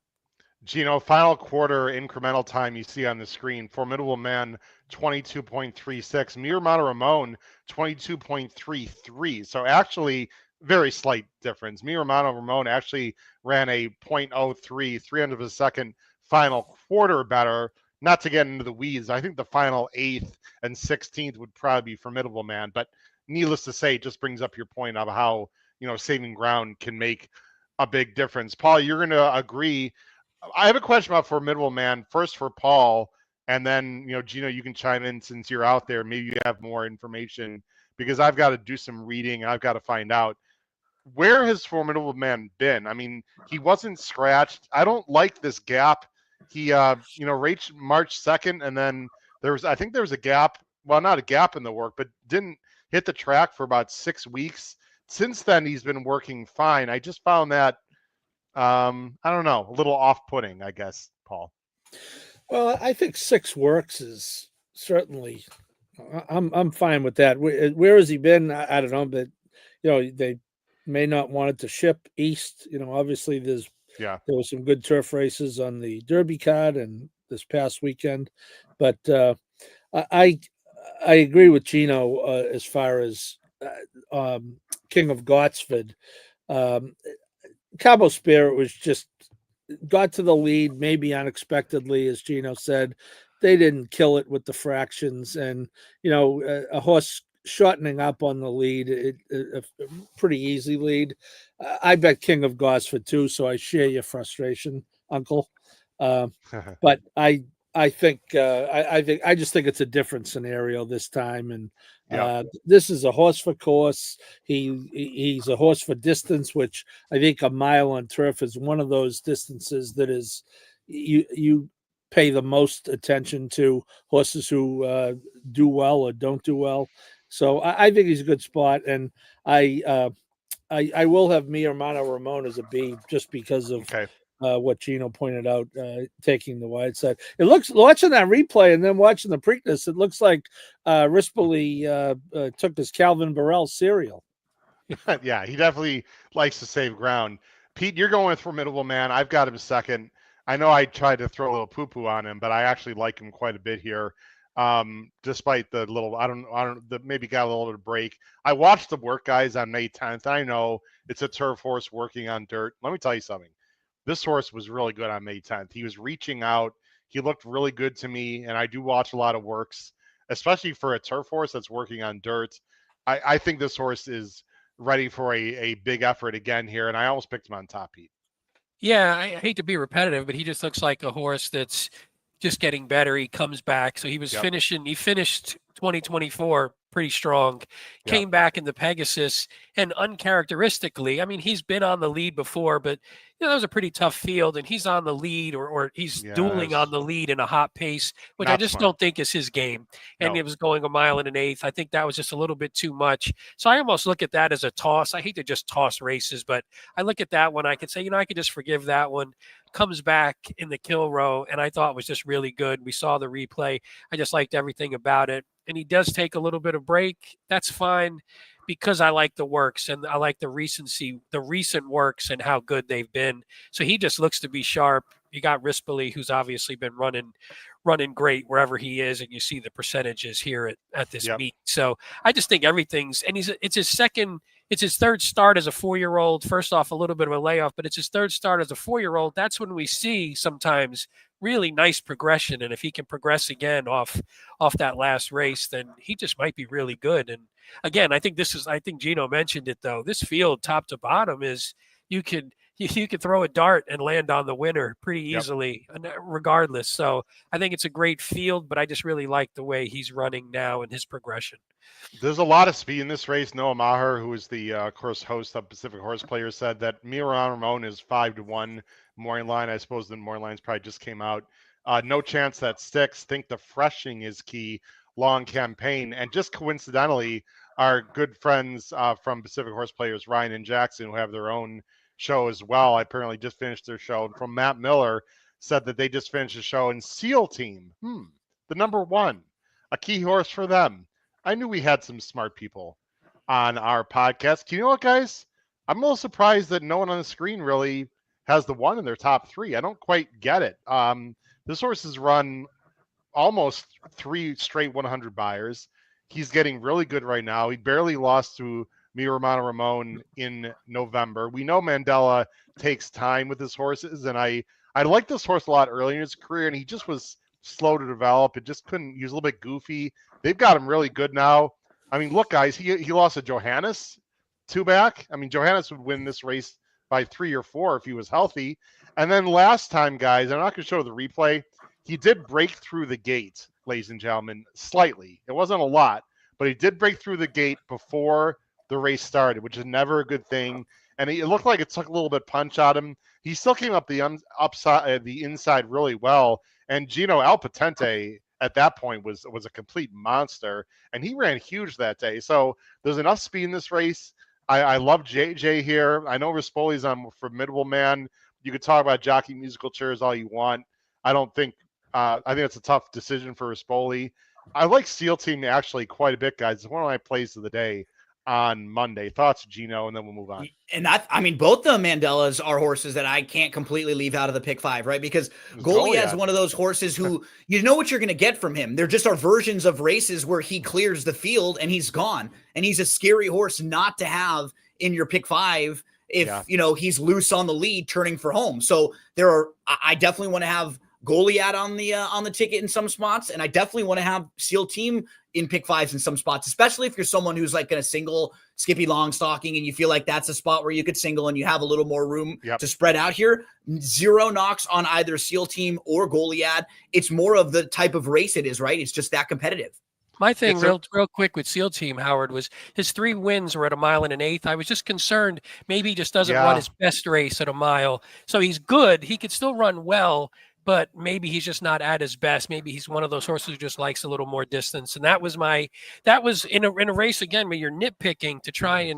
Gino, final quarter incremental time you see on the screen. Formidable Man, 22.36. Mi Hermano Ramon, 22.33. So actually, very slight difference. Mi Hermano Ramon actually ran a 0.03, 300 of a second final quarter better. Not to get into the weeds, I think the final 8th and 16th would probably be Formidable Man. But needless to say, it just brings up your point of how, saving ground can make a big difference. Paul, you're going to agree. I have a question about Formidable Man, first for Paul, and then, Gino, you can chime in since you're out there. Maybe you have more information because I've got to do some reading and I've got to find out. Where has Formidable Man been? I mean, he wasn't scratched. I don't like this gap. He, reached March 2nd, and then I think there was a gap. Well, not a gap in the work, but didn't hit the track for about 6 weeks. Since then, he's been working fine. I just found that, I don't know, a little off-putting, I guess, Paul. Well, I think 6 works is certainly, I'm fine with that. Where has he been? I don't know, but, they may not want it to ship east. Obviously there was some good turf races on the Derby card and this past weekend, but I agree with Gino as far as King of Gosford. Cabo Spirit was just got to the lead, maybe unexpectedly, as Gino said. They didn't kill it with the fractions, and a horse shortening up on the lead, a pretty easy lead. I bet King of Gosford too, so I share your frustration, Uncle. But I think I just think it's a different scenario this time, and this is a horse for course. He's a horse for distance, which I think a mile on turf is one of those distances that is you pay the most attention to horses who do well or don't do well. So I think he's a good spot, and I will have Mi Hermano Ramon as a B just because of what Gino pointed out, taking the wide side. It looks, watching that replay and then watching the Preakness, it looks like Rispoli took his Calvin Burrell cereal. Yeah, he definitely likes to save ground. Pete, you're going with Formidable Man. I've got him second. I know I tried to throw a little poo-poo on him, but I actually like him quite a bit here. Despite the little, maybe got a little bit of break. I watched the work guys on May 10th. I know it's a turf horse working on dirt. Let me tell you something. This horse was really good on May 10th. He was reaching out. He looked really good to me, and I do watch a lot of works, especially for a turf horse that's working on dirt. I think this horse is ready for a big effort again here, and I almost picked him on top, Pete. Yeah, I hate to be repetitive, but he just looks like a horse that's just getting better. He comes back. So he finished 2024 pretty strong, came back in the Pegasus, and uncharacteristically, I mean, he's been on the lead before, but that was a pretty tough field, and he's on the lead or he's dueling on the lead in a hot pace, which I just don't think is his game. And it was going 1 1/8. I think that was just a little bit too much. So I almost look at that as a toss. I hate to just toss races, but I look at that one. I could say, I could just forgive that one. Comes back in the kill row, and I thought it was just really good. We saw the replay. I just liked everything about it. And he does take a little bit of break. That's fine, because I like the works and I like the recent works and how good they've been. So he just looks to be sharp. You got Rispoli, who's obviously been running great wherever he is, and you see the percentages here at this meet. So I just think everything's, and it's his third start as a 4-year-old. First off, a little bit of a layoff, but it's his third start as a 4-year-old. That's when we see sometimes really nice progression. And if he can progress again off that last race, then he just might be really good. And again, I think Gino mentioned it though. This field top to bottom is, you could throw a dart and land on the winner pretty easily, regardless. So I think it's a great field, but I just really like the way he's running now and his progression. There's a lot of speed in this race. Noah Maher, who is the course host of Pacific Horse Players, said that Mi Hermano Ramon is 5-1 morning line. I suppose the morning lines probably just came out. No chance that sticks. Think the freshing is key. Long campaign. And just coincidentally, our good friends from Pacific Horse Players, Ryan and Jackson, who have their own show as well, apparently just finished their show. And from Matt Miller, said that they just finished a show in SEAL Team. The number 1, a key horse for them. I knew we had some smart people on our podcast. You know what, guys? I'm a little surprised that no one on the screen really has the 1 in their top 3. I don't quite get it. This horse has run almost 3 straight 100 buyers. He's getting really good right now. He barely lost to Mi Hermano Ramon in November. We know Mandela takes time with his horses, and I liked this horse a lot early in his career, and he just was slow to develop. It just couldn't. He was a little bit goofy. They've got him really good now. I mean, look, guys, he lost to Johannes 2 back. I mean, Johannes would win this race by 3 or 4 if he was healthy. And then last time, guys, I'm not going to show the replay. He did break through the gate, ladies and gentlemen, slightly. It wasn't a lot, but he did break through the gate before the race started, which is never a good thing. And it looked like it took a little bit punch out him. He still came up the inside really well. And Gino Alpatente at that point was a complete monster, and he ran huge that day. So there's enough speed in this race. I love JJ here. I know Rispoli's on Formidable Man. You could talk about jockey musical chairs all you want. I think it's a tough decision for Rispoli. I like SEAL Team actually quite a bit, guys. It's one of my plays of the day on Monday. Thoughts, Gino, and then we'll move on. And both the Mandelas are horses that I can't completely leave out of the pick 5, right? Because Goliath is one of those horses who you know what you're going to get from him. There just are versions of races where he clears the field and he's gone. And he's a scary horse not to have in your pick 5 if he's loose on the lead turning for home. So I definitely want to have Goliath on the ticket in some spots, and I definitely want to have SEAL Team in pick fives in some spots, especially if you're someone who's like going to single Skippy long stalking and you feel like that's a spot where you could single and you have a little more room to spread out here. 0 knocks on either SEAL team or Goliad. It's more of the type of race it is, right? It's just that competitive. My thing real quick with SEAL team, Howard, was his 3 wins were at 1 1/8 miles. I was just concerned maybe he just doesn't run his best race at a mile. So he's good. He could still run well, but maybe he's just not at his best. Maybe he's one of those horses who just likes a little more distance. And that was in a race again where you're nitpicking to try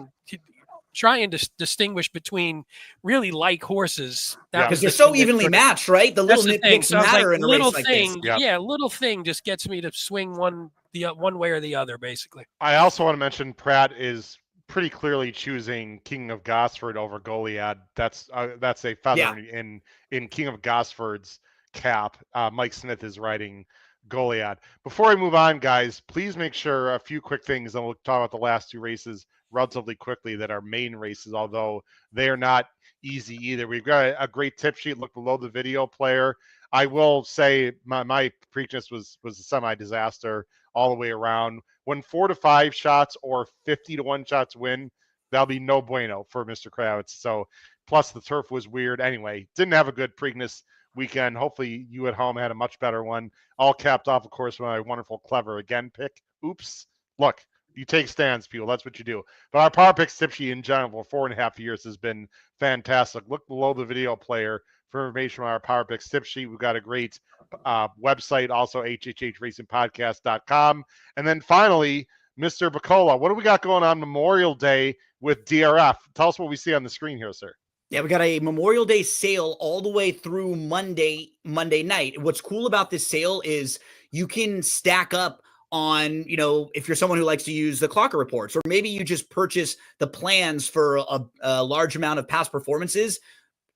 and distinguish between really like horses. Because they're so evenly matched, right? The little nitpicks matter in a race like this. Yeah, little thing just gets me to swing one way or the other, basically. I also want to mention Pratt is pretty clearly choosing King of Gosford over Goliad. That's a feather in King of Gosford's cap. Mike Smith is riding Goliad. Before I move on, guys, please make sure a few quick things, and we'll talk about the last 2 races relatively quickly that are main races, although they are not easy either. We've got a great tip sheet. Look below the video player. I will say my Preakness was a semi-disaster all the way around. When 4 to 5 shots or 50 to 1 shots win, that'll be no bueno for Mr. Kravitz. So, plus the turf was weird. Anyway, didn't have a good Preakness weekend. Hopefully you at home had a much better one. All capped off, of course, with my wonderful Clever Again pick. Oops. Look, you take stands, people. That's what you do. But our Power Picks tip sheet in general for 4.5 years has been fantastic. Look below the video player for information on our Power Picks tip sheet. We've got a great website, also hhhracingpodcast.com. And then finally, Mr. Bacola, what do we got going on Memorial Day with DRF? Tell us what we see on the screen here, sir. Yeah, we got a Memorial Day sale all the way through Monday night. What's cool about this sale is you can stack up on, if you're someone who likes to use the Clocker reports, or maybe you just purchase the plans for a large amount of past performances.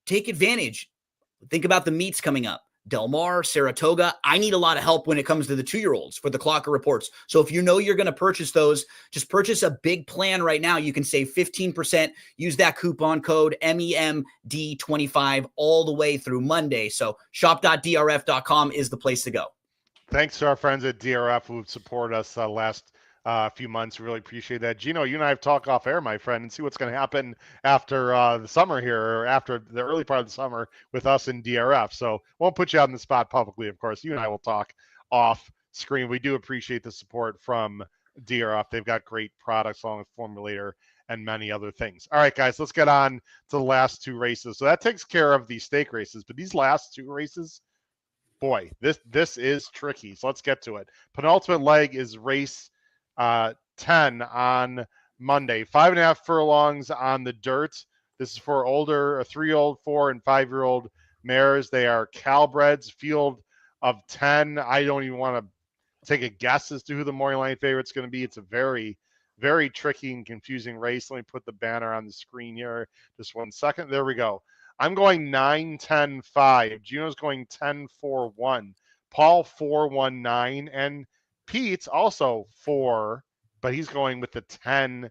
Take advantage. Think about the meets coming up. Del Mar, Saratoga. I need a lot of help when it comes to the 2-year-olds for the Clocker reports. So if you're going to purchase those, just purchase a big plan right now. You can save 15%. Use that coupon code MEMD25 all the way through Monday. So shop.drf.com is the place to go. Thanks to our friends at DRF who've supported us last few months. Really appreciate that. Gino, you and I have talked off air, my friend, and see what's going to happen after the summer here, or after the early part of the summer with us in DRF. So won't put you on the spot publicly, of course. You and I will talk off screen. We do appreciate the support from DRF. They've got great products along with Formulator and many other things. All right, guys, let's get on to the last 2 races. So that takes care of the stake races, but these last 2 races, boy, this is tricky. So let's get to it. Penultimate leg is race 10 on Monday. 5.5 furlongs on the dirt. This is for older, 3-year-old, 4 and 5-year-old mares. They are Calbreds, field of 10. I don't even want to take a guess as to who the morning line favorite's going to be. It's a very, very tricky and confusing race. Let me put the banner on the screen here. Just 1 second. There we go. I'm going 9-10-5. Gino's going 10-4-1. Paul 4-1-9, and Pete's also 4, but he's going with the 10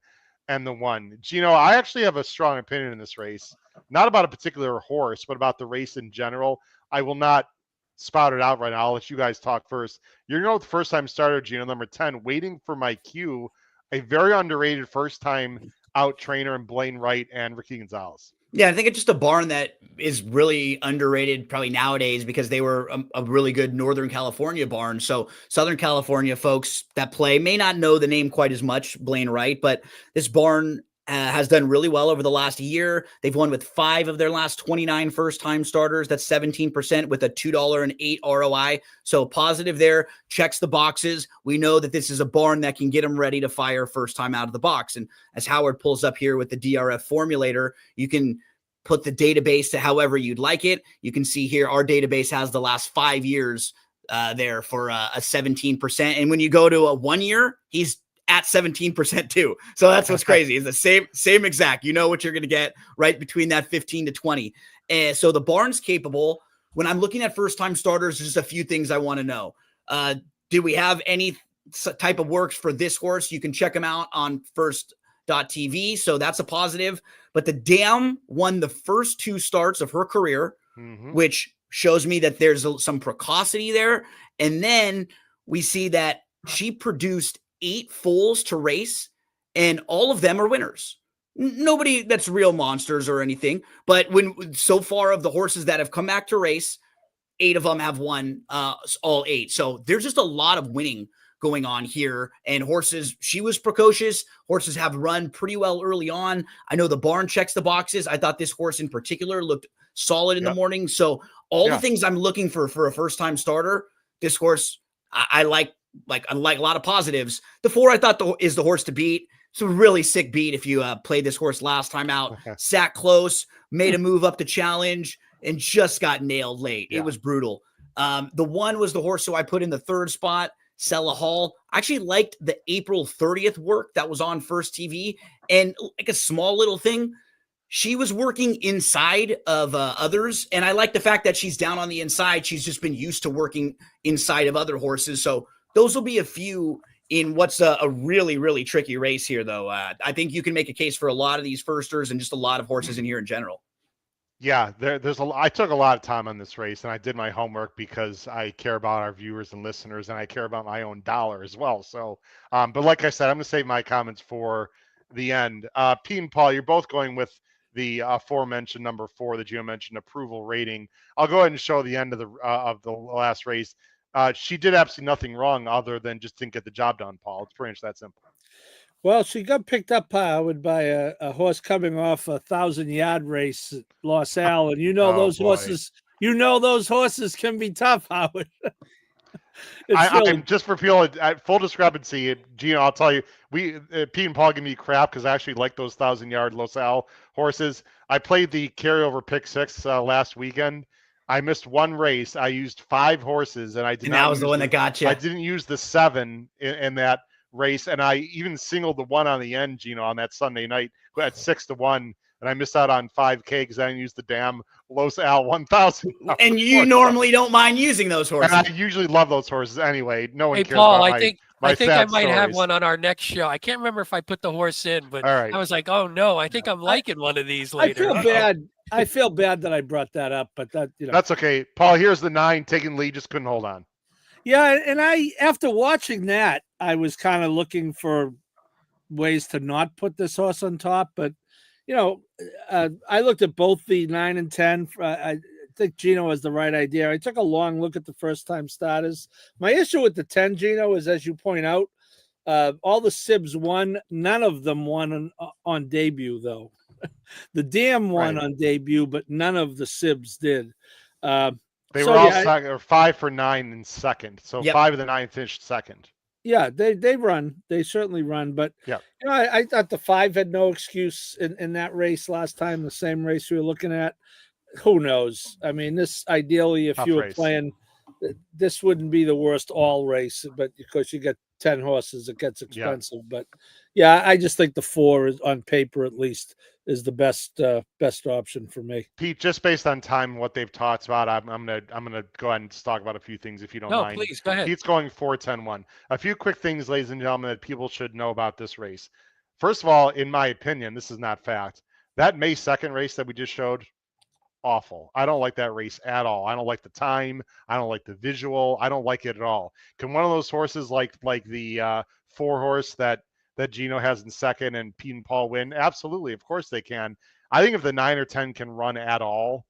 and the 1. Gino, I actually have a strong opinion in this race, not about a particular horse, but about the race in general. I will not spout it out right now. I'll let you guys talk first. You're going with the first-time starter, Gino, number 10, Waiting for My Cue, a very underrated first-time out trainer in Blaine Wright and Ricky Gonzalez. Yeah, I think it's just a barn that is really underrated probably nowadays because they were a really good Northern California barn. So Southern California folks that play may not know the name quite as much, Blaine Wright, but this barn has done really well over the last year. They've won with 5 of their last 29 first-time starters. That's 17% with a $2.08 ROI. So positive there, checks the boxes. We know that this is a barn that can get them ready to fire first time out of the box. And as Howard pulls up here with the DRF formulator, you can put the database to however you'd like it. You can see here our database has the last 5 years there for a 17%. And when you go to a 1 year, he's at 17% too. So that's what's crazy. It's the same exact. You know what you're going to get right between that 15 to 20. And so the barn's capable. When I'm looking at first-time starters, there's just a few things I want to know. Do we have any type of works for this horse? You can check them out on first.tv. So that's a positive. But the dam won the first 2 starts of her career, which shows me that there's some precocity there. And then we see that she produced 8 foals to race, and all of them are winners. Nobody that's real monsters or anything, but so far of the horses that have come back to race, 8 of them have won, all 8. So there's just a lot of winning going on here. And horses, she was precocious. Horses have run pretty well early on. I know the barn checks the boxes. I thought this horse in particular looked solid in the morning. So all the things I'm looking for a first-time starter, this horse, I like a lot of positives. The 4 I thought is the horse to beat. It's a really sick beat if you played this horse last time out. Sat close, made a move up the challenge, and just got nailed late. It was brutal. The 1 was the horse who I put in the 3rd spot, Sella Hall. I actually liked the April 30th work that was on First TV. And like a small little thing, she was working inside of others. And I like the fact that she's down on the inside. She's just been used to working inside of other horses. So those will be a few in what's a really, really tricky race here, though. I think you can make a case for a lot of these firsters and just a lot of horses in here in general. Yeah, I took a lot of time on this race, and I did my homework because I care about our viewers and listeners, and I care about my own dollar as well. So, but like I said, I'm going to save my comments for the end. Pete and Paul, you're both going with the aforementioned number 4 that you mentioned, approval rating. I'll go ahead and show the end of the last race. She did absolutely nothing wrong other than just didn't get the job done, Paul. It's pretty much that simple. Well, she got picked up, Howard, by a horse coming off a 1,000-yard race at Los Al, and those horses. Those horses can be tough, Howard. I'm just for people at full discrepancy, Gino. I'll tell you, Pete and Paul give me crap because I actually like those 1,000-yard Los Al horses. I played the carryover pick 6 last weekend. I missed 1 race. I used 5 horses, and I did. And that was the one that got you. I didn't use the 7 in that race, and I even singled the 1 on the end, Gino, on that Sunday night at 6-1, and I missed out on 5K because I didn't use the damn Los Al 1,000. And you normally don't mind using those horses. And I usually love those horses anyway. No one cares Paul, about I think I might stories. have one on our next show. I can't remember if I put the horse in, but I was like, oh no, I think I'm liking one of these later. I feel bad that I brought that up, but that's okay. Paul, here's the 9 taking lead, just couldn't hold on. Yeah, and after watching that, I was kind of looking for ways to not put this horse on top, but I looked at both the 9 and 10. I think Gino has the right idea. I took a long look at the first-time starters. My issue with the 10, Gino, is, as you point out, all the Sibs won. None of them won on debut, though. The Dam won on debut, but none of the Sibs did. They were all 5 for 9 in second. So 5 of the 9 finished second. Yeah, they run. They certainly run. But I thought the 5 had no excuse in that race last time, the same race we were looking at. Who knows? I mean, this ideally, if you were playing, this wouldn't be the worst all race, but because you get 10 horses, it gets expensive. But I just think the 4 is, on paper at least, is the best option for me. Pete, just based on time and what they've talked about, I'm gonna go ahead and talk about a few things if you don't mind. No, please go ahead. Pete's going 4-10-1. A few quick things, ladies and gentlemen, that people should know about this race. First of all, in my opinion, this is not fact. That May 2nd race that we just showed, awful. I don't like that race at all. I don't like the time. I don't like the visual. I don't like it at all. Can one of those horses like the 4 horse that Gino has in second and Pete and Paul win? Absolutely. Of course they can. I think if the 9 or 10 can run at all,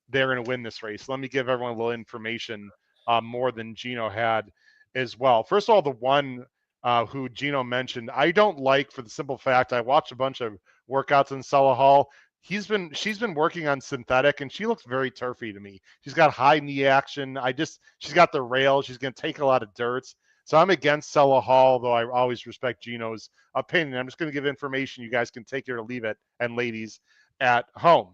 they're going to win this race. Let me give everyone a little information more than Gino had as well. First of all, the 1 who Gino mentioned, I don't like, for the simple fact I watched a bunch of workouts in Sella Hall. She's been working on synthetic, and she looks very turfy to me. She's got high knee action. She's got the rail. She's going to take a lot of dirts. So I'm against Sella Hall, though I always respect Gino's opinion. I'm just going to give information. You guys can take it or leave it, and ladies at home.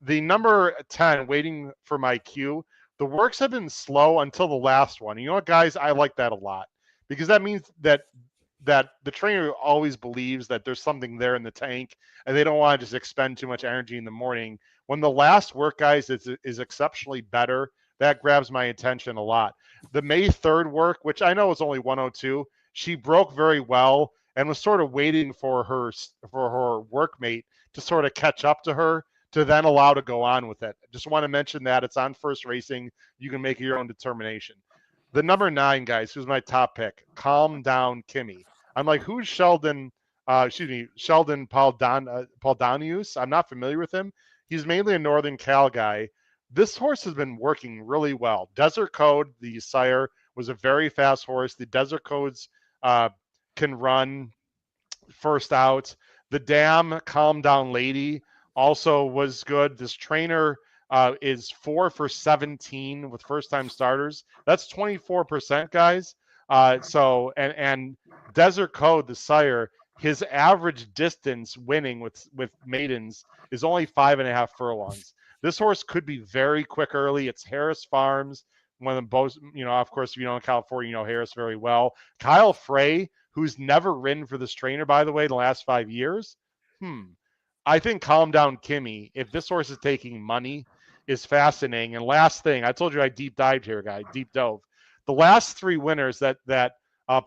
The number 10, waiting for my cue. The works have been slow until the last one. You know what, guys? I like that a lot because that means that the trainer always believes that there's something there in the tank, and they don't want to just expend too much energy in the morning. When the last work, guys, is exceptionally better, that grabs my attention a lot. The May 3rd work, which I know is only 102, she broke very well and was sort of waiting for her workmate to sort of catch up to her to then allow to go on with it. Just want to mention that it's on First Racing. You can make your own determination. The number 9, guys, who's my top pick? Calm Down Kimmy. I'm like, who's Sheldon? Sheldon Pauldaunius. I'm not familiar with him. He's mainly a Northern Cal guy. This horse has been working really well. Desert Code, the sire, was a very fast horse. The Desert Codes can run first out. The Dam Calm Down Lady also was good. This trainer is 4 for 17 with first time starters. That's 24%, guys. And Desert Code, the sire, his average distance winning with maidens is only 5.5 furlongs. This horse could be very quick early. It's Harris Farms, one of the most, of course, in California, Harris very well. Kyle Frey, who's never ridden for this trainer, by the way, in the last 5 years. I think Calm Down Kimmy, if this horse is taking money, is fascinating. And last thing, I told you I deep dived here, guy, deep dove. The last 3 winners that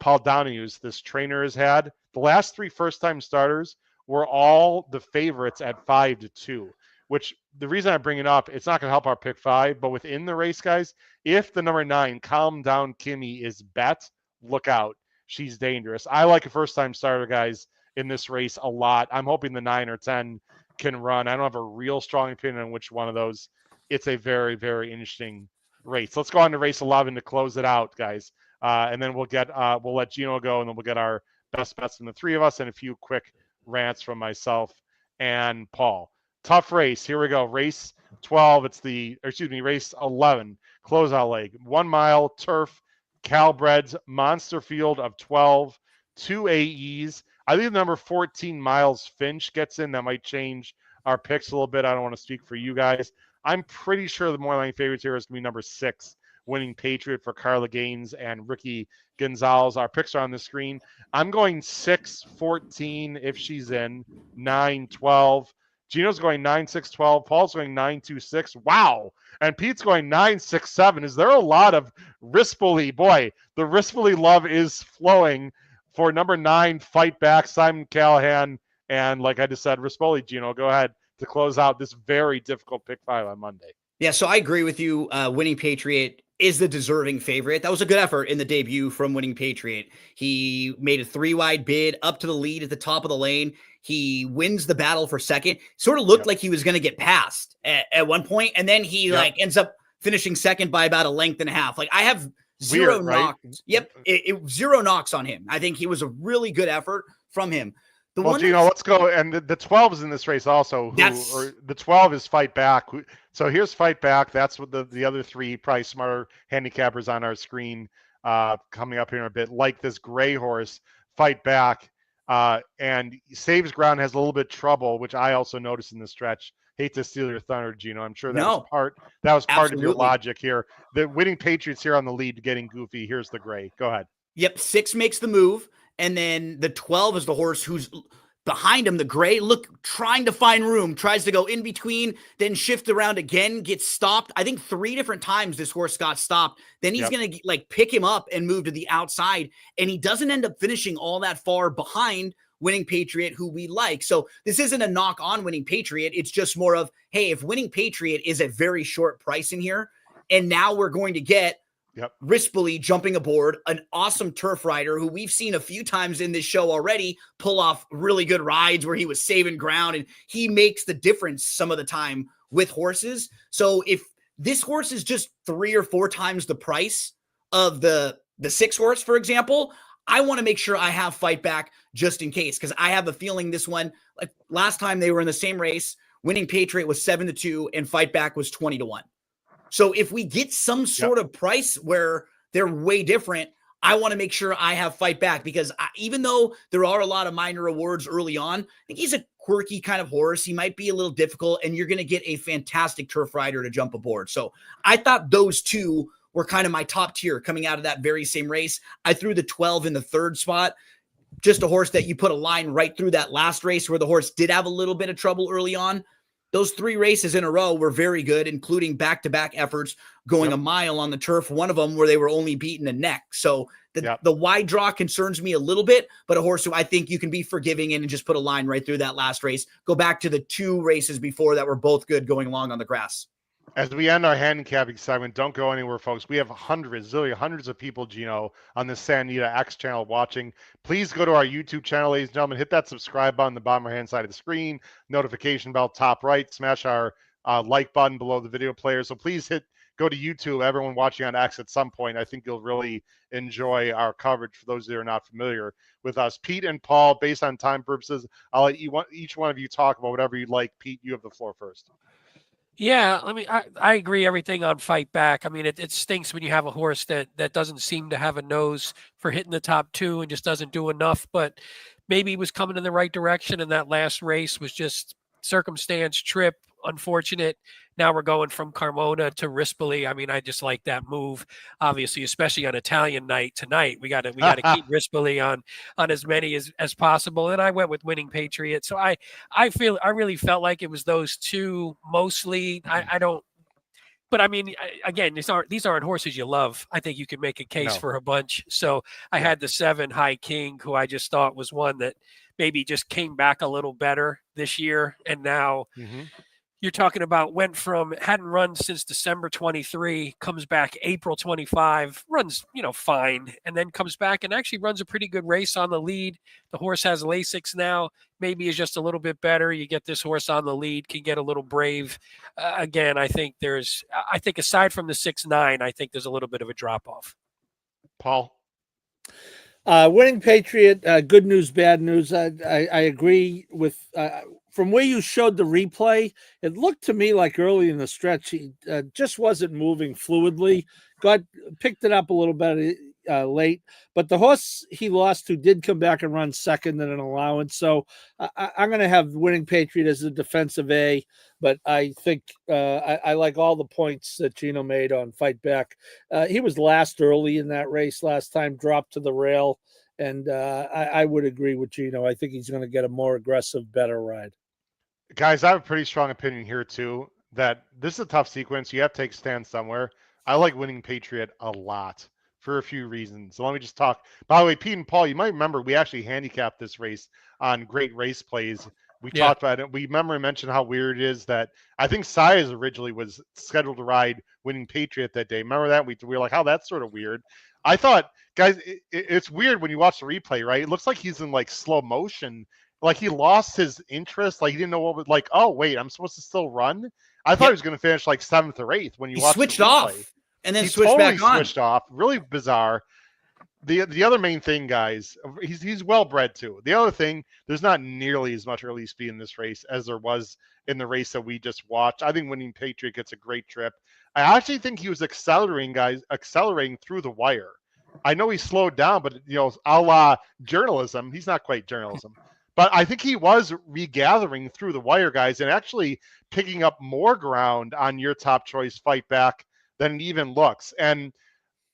Paul Donahue, this trainer, has had, the last 3 first-time starters were all the favorites at 5-2, which the reason I bring it up, it's not going to help our pick 5, but within the race, guys, if the number 9, Calm Down Kimmy, is bet, look out. She's dangerous. I like a first-time starter, guys, in this race a lot. I'm hoping the 9 or 10 can run. I don't have a real strong opinion on which one of those. It's a very, very interesting race. Let's go on to race 11 to close it out, guys. And then we'll let Gino go, and then we'll get our best bets from the 3 of us and a few quick rants from myself and Paul. Tough race. Here we go. Race 12. Race 11. Closeout leg. 1 mile turf. Calbreds. Monster field of 12. 2 AEs. I think the number 14 Miles Finch gets in. That might change our picks a little bit. I don't want to speak for you guys. I'm pretty sure the more line favorites here is going to be number 6, Winning Patriot for Carla Gaines and Ricky Gonzalez. Our picks are on the screen. I'm going 6, 14 if she's in, 9, 12. Gino's going 9, 6, 12. Paul's going 9, 2, 6. Wow. And Pete's going 9, 6, 7. Is there a lot of Rispoli? Boy, the Rispoli love is flowing for number 9, Fight Back, Simon Callahan. And like I just said, Rispoli. Gino, go ahead to close out this very difficult pick 5 on Monday. Yeah, so I agree with you. Winning Patriot is the deserving favorite. That was a good effort in the debut from Winning Patriot. He made a 3-wide bid up to the lead at the top of the lane. He wins the battle for second. Sort of looked like he was going to get passed at one point, and then he ends up finishing second by about a length and a half. Like, I have zero knocks. Right? Yep, zero knocks on him. I think he was a really good effort from him. Gino, let's go. And the 12 is in this race also. The 12 is Fight Back. So here's Fight Back. That's what the other 3 probably smarter handicappers on our screen coming up here in a bit. Like this gray horse, Fight Back. And Saves Ground has a little bit of trouble, which I also noticed in the stretch. Hate to steal your thunder, Gino. I'm sure that was part of your logic here. The Winning Patriots here on the lead getting goofy. Here's the gray. Go ahead. Yep, 6 makes the move. And then the 12 is the horse who's behind him, the gray, trying to find room, tries to go in between, then shift around again, gets stopped. I think 3 different times this horse got stopped. Then he's going to pick him up and move to the outside. And he doesn't end up finishing all that far behind Winning Patriot, who we like. So this isn't a knock on Winning Patriot. It's just more of, hey, if Winning Patriot is a very short price in here, and now we're going to get Rispoli jumping aboard, an awesome turf rider who we've seen a few times in this show already pull off really good rides where he was saving ground, and he makes the difference some of the time with horses. So if this horse is just 3 or 4 times the price of the 6 horse, for example, I want to make sure I have Fight Back just in case, because I have a feeling this one, like last time they were in the same race, Winning Patriot was 7-2 and Fight Back was 20-1. So if we get some sort of price where they're way different, I want to make sure I have Fight Back, because even though there are a lot of minor awards early on, I think he's a quirky kind of horse. He might be a little difficult, and you're going to get a fantastic turf rider to jump aboard. So I thought those 2 were kind of my top tier coming out of that very same race. I threw the 12 in the 3rd spot, just a horse that you put a line right through that last race where the horse did have a little bit of trouble early on. Those 3 races in a row were very good, including back-to-back efforts going a mile on the turf, one of them where they were only beaten a neck. So the wide draw concerns me a little bit, but a horse who I think you can be forgiving in and just put a line right through that last race. Go back to the 2 races before that were both good going along on the grass. As we end our handicapping segment, don't go anywhere, folks. We have literally hundreds of people, Gino, on this Anita X channel watching. Please go to our YouTube channel, ladies and gentlemen. Hit that subscribe button on the bottom right-hand side of the screen, notification bell top right, smash our like button below the video player. So please go to YouTube, everyone watching on X at some point. I think you'll really enjoy our coverage for those that are not familiar with us. Pete and Paul, based on time purposes, I'll let each one of you talk about whatever you'd like. Pete, you have the floor first. Yeah, I mean, I agree everything on Fight Back. I mean, it stinks when you have a horse that doesn't seem to have a nose for hitting the top two and just doesn't do enough, but maybe he was coming in the right direction, and that last race was just circumstance, trip, unfortunate. Now we're going from Carmona to Rispoli. I mean, I just like that move, obviously, especially on Italian night tonight. We got to keep Rispoli on as many as possible. And I went with Winning Patriot. So I really felt like it was those two mostly. I don't. But I mean, again, these aren't horses you love. I think you could make a case for a bunch. So I had the 7 High King, who I just thought was one that maybe just came back a little better this year, and now. You're talking about hadn't run since December 23, comes back April 25, runs, fine, and then comes back and actually runs a pretty good race on the lead. The horse has Lasix now, maybe is just a little bit better. You get this horse on the lead, can get a little brave. Again, I think aside from the 6-9, I think there's a little bit of a drop off. Paul? Winning Patriot, good news, bad news. I agree with from where you showed the replay, it looked to me like early in the stretch, he just wasn't moving fluidly. Picked it up a little bit late, but the horse he lost to did come back and run second in an allowance. So I'm going to have Winning Patriot as a defensive A, but I think I like all the points that Gino made on Fight Back. He was last early in that race last time, dropped to the rail, and I would agree with Gino. I think he's going to get a more aggressive, better ride. Guys, I have a pretty strong opinion here, too, that this is a tough sequence. You have to take a stand somewhere. I like Winning Patriot a lot for a few reasons. So let me just talk. By the way, Pete and Paul, you might remember we actually handicapped this race on Great Race Plays. We talked about it. We mentioned how weird it is that I think Saez originally was scheduled to ride Winning Patriot that day. Remember that? We were like, oh, that's sort of weird. I thought, guys, it's weird when you watch the replay, right? It looks like he's in like slow motion. Like he lost his interest. Like he didn't know what was like, oh, wait, I'm supposed to still run? I thought he was going to finish like 7th or 8th when you watched switched the replay. off and then switched totally back on. Switched off. Really bizarre. The other main thing, guys, he's well bred too. The other thing, there's not nearly as much early speed in this race as there was in the race that we just watched. I think Winning Patriot gets a great trip. I actually think he was accelerating through the wire. I know he slowed down, but a la journalism, he's not quite journalism. But I think he was regathering through the wire, guys, and actually picking up more ground on your top choice Fight Back than it even looks. And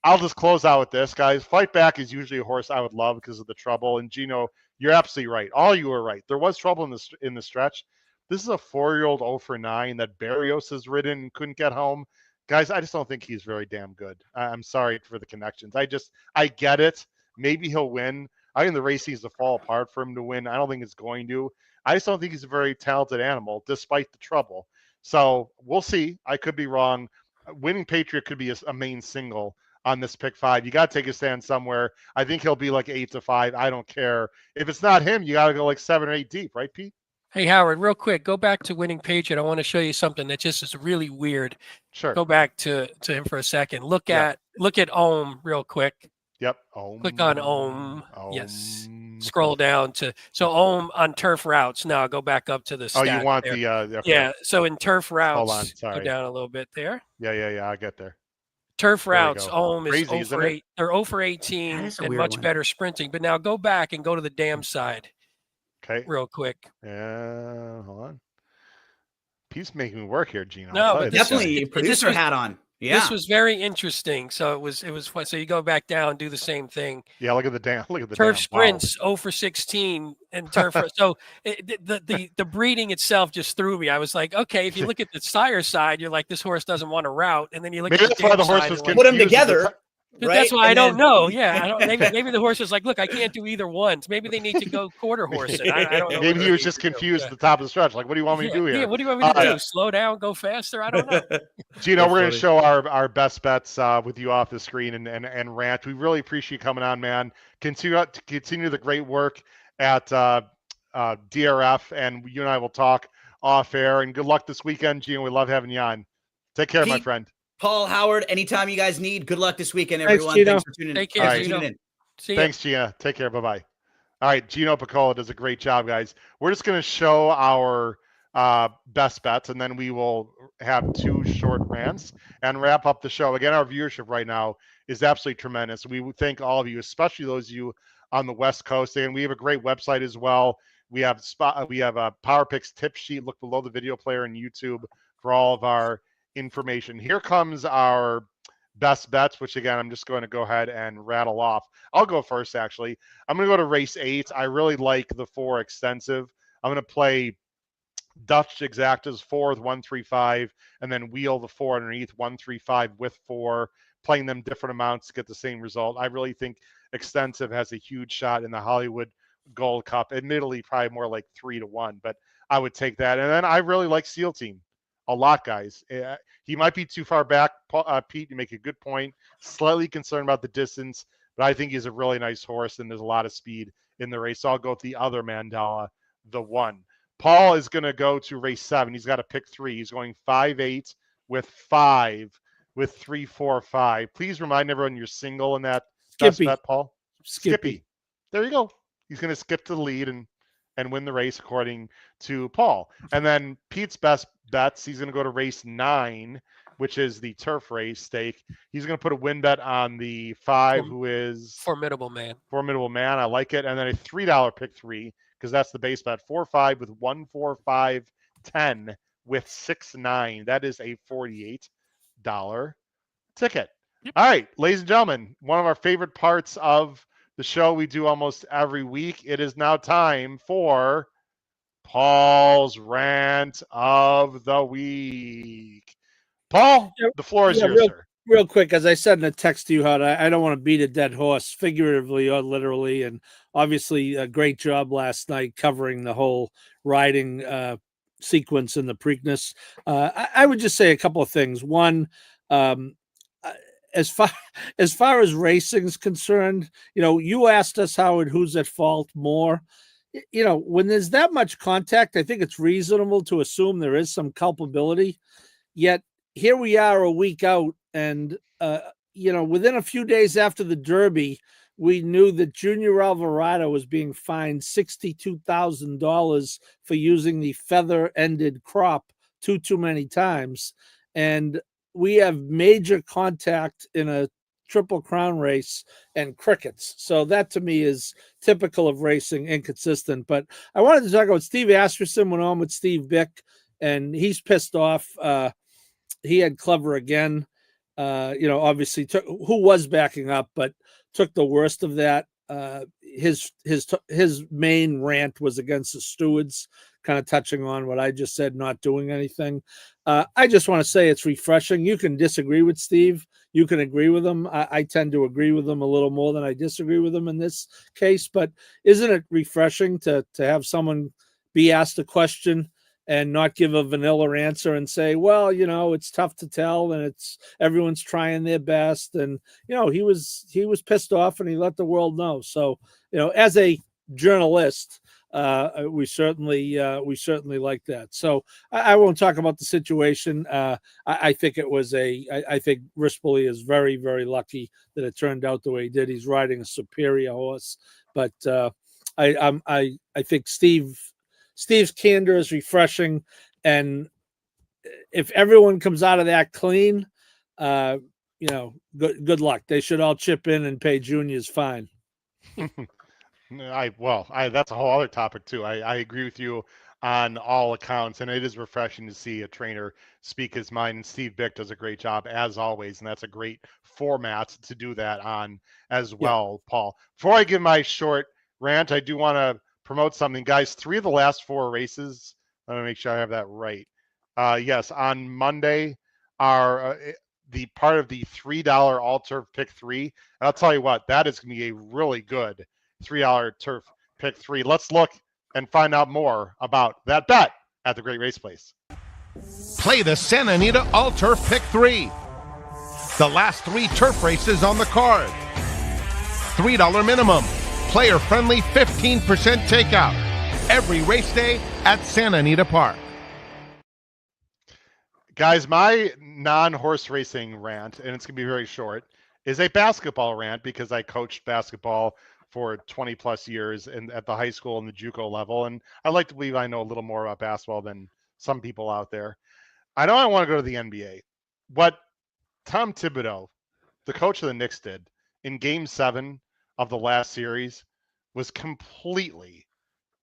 I'll just close out with this, guys. Fight Back is usually a horse I would love because of the trouble. And Gino, you're absolutely right. All you were right. There was trouble in the stretch. This is a 4-year-old 0 for 9 that Barrios has ridden and couldn't get home. Guys, I just don't think he's very damn good. I'm sorry for the connections. I get it. Maybe he'll win. I think the race needs to fall apart for him to win. I don't think it's going to. I just don't think he's a very talented animal, despite the trouble. So we'll see. I could be wrong. Winning Patriot could be a main single on this pick 5. You got to take a stand somewhere. I think he'll be like 8-5. I don't care. If it's not him, you got to go like 7 or 8 deep, right, Pete? Hey, Howard, real quick, go back to Winning Patriot. I want to show you something that just is really weird. Sure. Go back to him for a second. Look at Ohm real quick. Yep. Ohm. Click on Ohm. Yes. Scroll down so Ohm on turf routes. Now go back up to the stat. Oh, you want there. okay. Yeah. So in turf routes, hold on, sorry. Go down a little bit there. Yeah. I get there. Turf routes, Ohm is Crazy, 0 for 8. They're 0 for 18 and much better sprinting. But now go back and go to the dam side. Okay. Real quick. Yeah. Hold on. Pete's making me work here, Gino. No, but definitely producer hat on. Yeah. This was very interesting. So it was fun. So you go back down, do the same thing. Yeah, look at the dam. Look at the turf dam. sprints, 0 for 16, and turf. So the breeding itself just threw me. I was like, okay, if you look at the sire side, you're like, this horse doesn't want to route, and then you look at the that's why the horse was put them together. right? That's why And I don't then know. Yeah, I don't. Maybe the horse is like, look, I can't do either ones. Maybe they need to go quarter horse. And I don't know. Maybe what he they was need just to do. confused Yeah. at the top of the stretch. Like, what do you want me to do here? Yeah, what do you want me to do? Slow down, go faster? I don't know. Gino, That's we're going funny. to show our best bets with you off the screen and rant. We really appreciate you coming on, man. Continue the great work at DRF, and you and I will talk off air. And good luck this weekend, Gino. We love having you on. Take care, my Pete, friend. Paul, Howard, anytime you guys need, good luck this weekend, Thanks, everyone. Gino. Thanks for tuning in. Take care, All right. Gino. Tuning in. See ya. Thanks, Gina. Take care. Bye-bye. All right, Gino Picola does a great job, guys. We're just going to show our best bets, and then we will have 2 short rants and wrap up the show. Again, our viewership right now is absolutely tremendous. We thank all of you, especially those of you on the West Coast. And we have a great website as well. We have a Power Picks tip sheet. Look below the video player in YouTube for all of our information. Here comes our best bets, which again, I'm just going to go ahead and rattle off. I'll go first, actually. I'm going to go to race 8. I really like the 4 extensive. I'm going to play Dutch Exactas 4 with 135, and then wheel the 4 underneath 135 with 4, playing them different amounts to get the same result. I really think extensive has a huge shot in the Hollywood Gold Cup. Admittedly, probably more like 3-1, but I would take that. And then I really like Seal Team a lot, guys. He might be too far back, Pete. You make a good point. Slightly concerned about the distance, but I think he's a really nice horse, and there's a lot of speed in the race. So I'll go with the other Mandala, the 1. Paul is going to go to race 7. He's got to pick 3. He's going 5-8 with 5 with 3-4-5. Please remind everyone you're single in that best bet, Paul. Skippy. There you go. He's going to skip to the lead and win the race according to Paul. And then Pete's best bets, he's going to go to race 9, which is the turf race stake. He's going to put a win bet on the 5, who is Formidable Man. I like it. And then a $3 pick 3, because that's the base bet. 4-5 with 1-4-5-10 with 6-9. That is a $48 ticket. Yep. All right, ladies and gentlemen, one of our favorite parts of the show we do almost every week. It is now time for Paul's rant of the week. Paul, the floor is yours, sir. Real quick, as I said in a text to you, Howard, I don't want to beat a dead horse, figuratively or literally. And obviously, a great job last night covering the whole riding sequence in the Preakness. I would just say a couple of things. One, as far as racing is concerned, you asked us, Howard, who's at fault more. When there's that much contact, I think it's reasonable to assume there is some culpability. Yet here we are a week out, and within a few days after the Derby, we knew that Junior Alvarado was being fined $62,000 for using the feather-ended crop too many times, and we have major contact in a Triple Crown race and crickets. So that to me is typical of racing, inconsistent. But I wanted to talk about Steve Askerson went on with Steve Bick, and he's pissed off. He had Clever again, obviously who was backing up, but took the worst of that. His main rant was against the stewards, kind of touching on what I just said, not doing anything. I just want to say it's refreshing. You can disagree with Steve. You can agree with him. I tend to agree with him a little more than I disagree with him in this case. But isn't it refreshing to have someone be asked a question and not give a vanilla answer and say, well, it's tough to tell, and everyone's trying their best. And, he was pissed off, and he let the world know. So, as a journalist, we certainly like that. So I won't talk about the situation. I think I think Rispoli is very, very lucky that it turned out the way he did. He's riding a superior horse, but I think Steve's candor is refreshing, and if everyone comes out of that clean, good luck. They should all chip in and pay Junior's fine. That's a whole other topic too. I agree with you on all accounts, and it is refreshing to see a trainer speak his mind. And Steve Bick does a great job as always, and that's a great format to do that on as well, yeah. Paul. Before I give my short rant, I do want to promote something, guys. 3 of the last 4 races. Let me make sure I have that right. Yes, on Monday, the part of the $3 all turf pick 3. And I'll tell you what, that is going to be a really good $3 turf pick 3. Let's look and find out more about that bet at the Great Race Place. Play the Santa Anita All Turf Pick 3. The last 3 turf races on the card. $3 minimum. Player-friendly 15% takeout. Every race day at Santa Anita Park. Guys, my non-horse racing rant, and it's going to be very short, is a basketball rant because I coached basketball for 20 plus years at the high school and the JUCO level. And I like to believe I know a little more about basketball than some people out there. I know I want to go to the NBA. What Tom Thibodeau, the coach of the Knicks, did in Game 7 of the last series was completely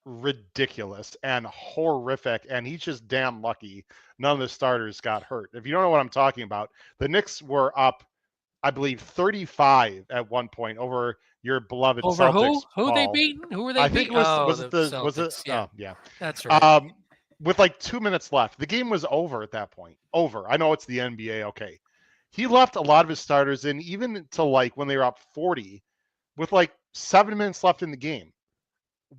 ridiculous and horrific. And he's just damn lucky none of the starters got hurt. If you don't know what I'm talking about, the Knicks were up, I believe, 35 at one point over your beloved over Celtics. Who they beaten? Who were they I think beating? was it the Celtics, yeah. Oh, yeah. That's right. With like 2 minutes left. The game was over at that point. Over. I know it's the NBA, okay. He left a lot of his starters in, even to like when they were up 40 with like 7 minutes left in the game.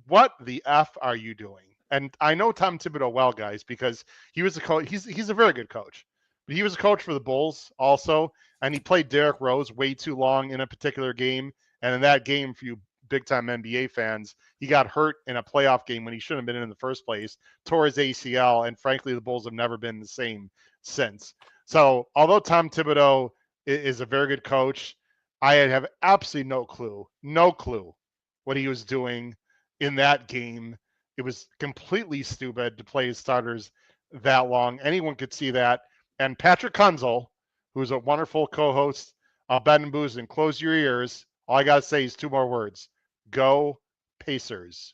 What the F are you doing? And I know Tom Thibodeau well, guys, because he was a coach. He's a very good coach. But he was a coach for the Bulls also, and he played Derrick Rose way too long in a particular game. And in that game, for you big-time NBA fans, he got hurt in a playoff game when he shouldn't have been in the first place, tore his ACL, and frankly, the Bulls have never been the same since. So although Tom Thibodeau is a very good coach, I have absolutely no clue what he was doing in that game. It was completely stupid to play his starters that long. Anyone could see that. And Patrick Kunzel, who's a wonderful co-host of Ben and Booze, and close your ears. All I got to say is 2 more words. Go Pacers.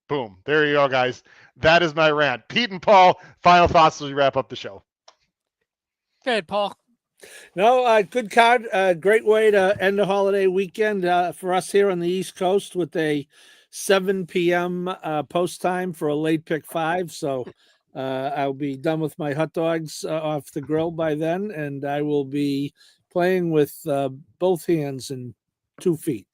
Boom. There you go, guys. That is my rant. Pete and Paul, final thoughts as we wrap up the show. Go ahead, Paul. No, good card. Great way to end the holiday weekend for us here on the East Coast with a 7 p.m. Post time for a late pick 5. So I'll be done with my hot dogs off the grill by then, and I will be playing with both hands and 2 feet.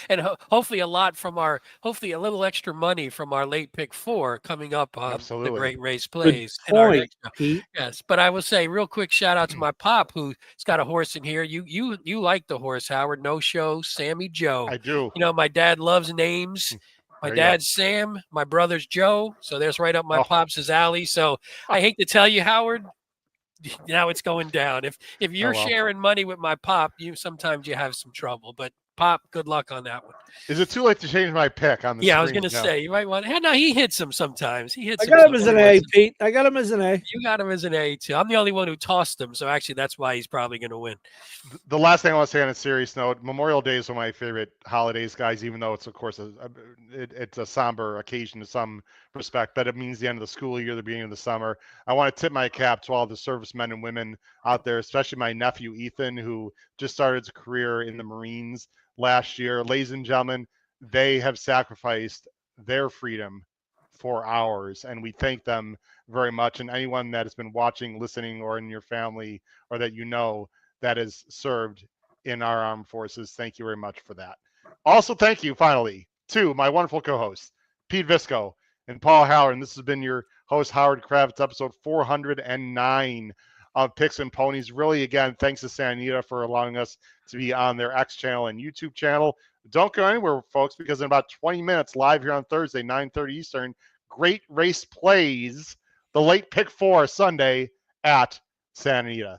And hopefully a little extra money from our late pick 4 coming up on the Great Race Plays. Yes, but I will say real quick shout out to my pop who's got a horse in here. You like the horse, Howard. No Show, Sammy Joe. I do. You know, my dad loves names. My dad's Sam, my brother's Joe. So there's right up my pop's alley. So I hate to tell you, Howard, now it's going down. If you're sharing money with my pop, sometimes you have some trouble. But Pop, good luck on that one. Is it too late to change my pick on the screen? I was going to say, you might want to. No, he hits him sometimes. I got him as an A, Pete. I got him as an A. You got him as an A, too. I'm the only one who tossed him, so actually that's why he's probably going to win. The last thing I want to say on a serious note, Memorial Day is one of my favorite holidays, guys, even though it's, of course, it's a somber occasion to some respect, but it means the end of the school year, the beginning of the summer. I want to tip my cap to all the servicemen and women out there, especially my nephew, Ethan, who just started his career in the Marines last year. Ladies and gentlemen, they have sacrificed their freedom for ours, and we thank them very much. And anyone that has been watching, listening, or in your family, or that you know that has served in our armed forces, thank you very much for that. Also, thank you, finally, to my wonderful co-hosts, Pete Visco and Paul Howard. And this has been your host, Howard Kravitz, episode 409 of Picks and Ponies. Really, again, thanks to Santa Anita for allowing us to be on their X channel and YouTube channel. Don't go anywhere, folks, because in about 20 minutes, live here on Thursday, 9:30 Eastern, Great Race Plays, the late pick 4 Sunday at Santa Anita.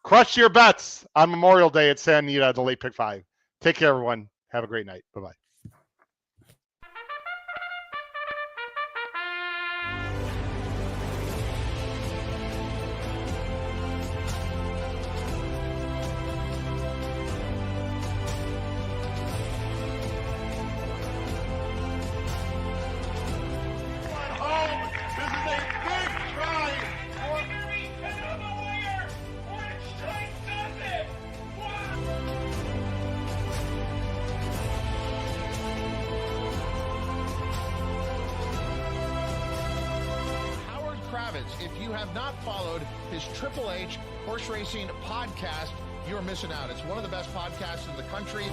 Crush your bets on Memorial Day at Santa Anita, the late pick 5. Take care, everyone. Have a great night. Bye-bye. If you have not followed his Triple H horse racing podcast, you're missing out. It's one of the best podcasts in the country.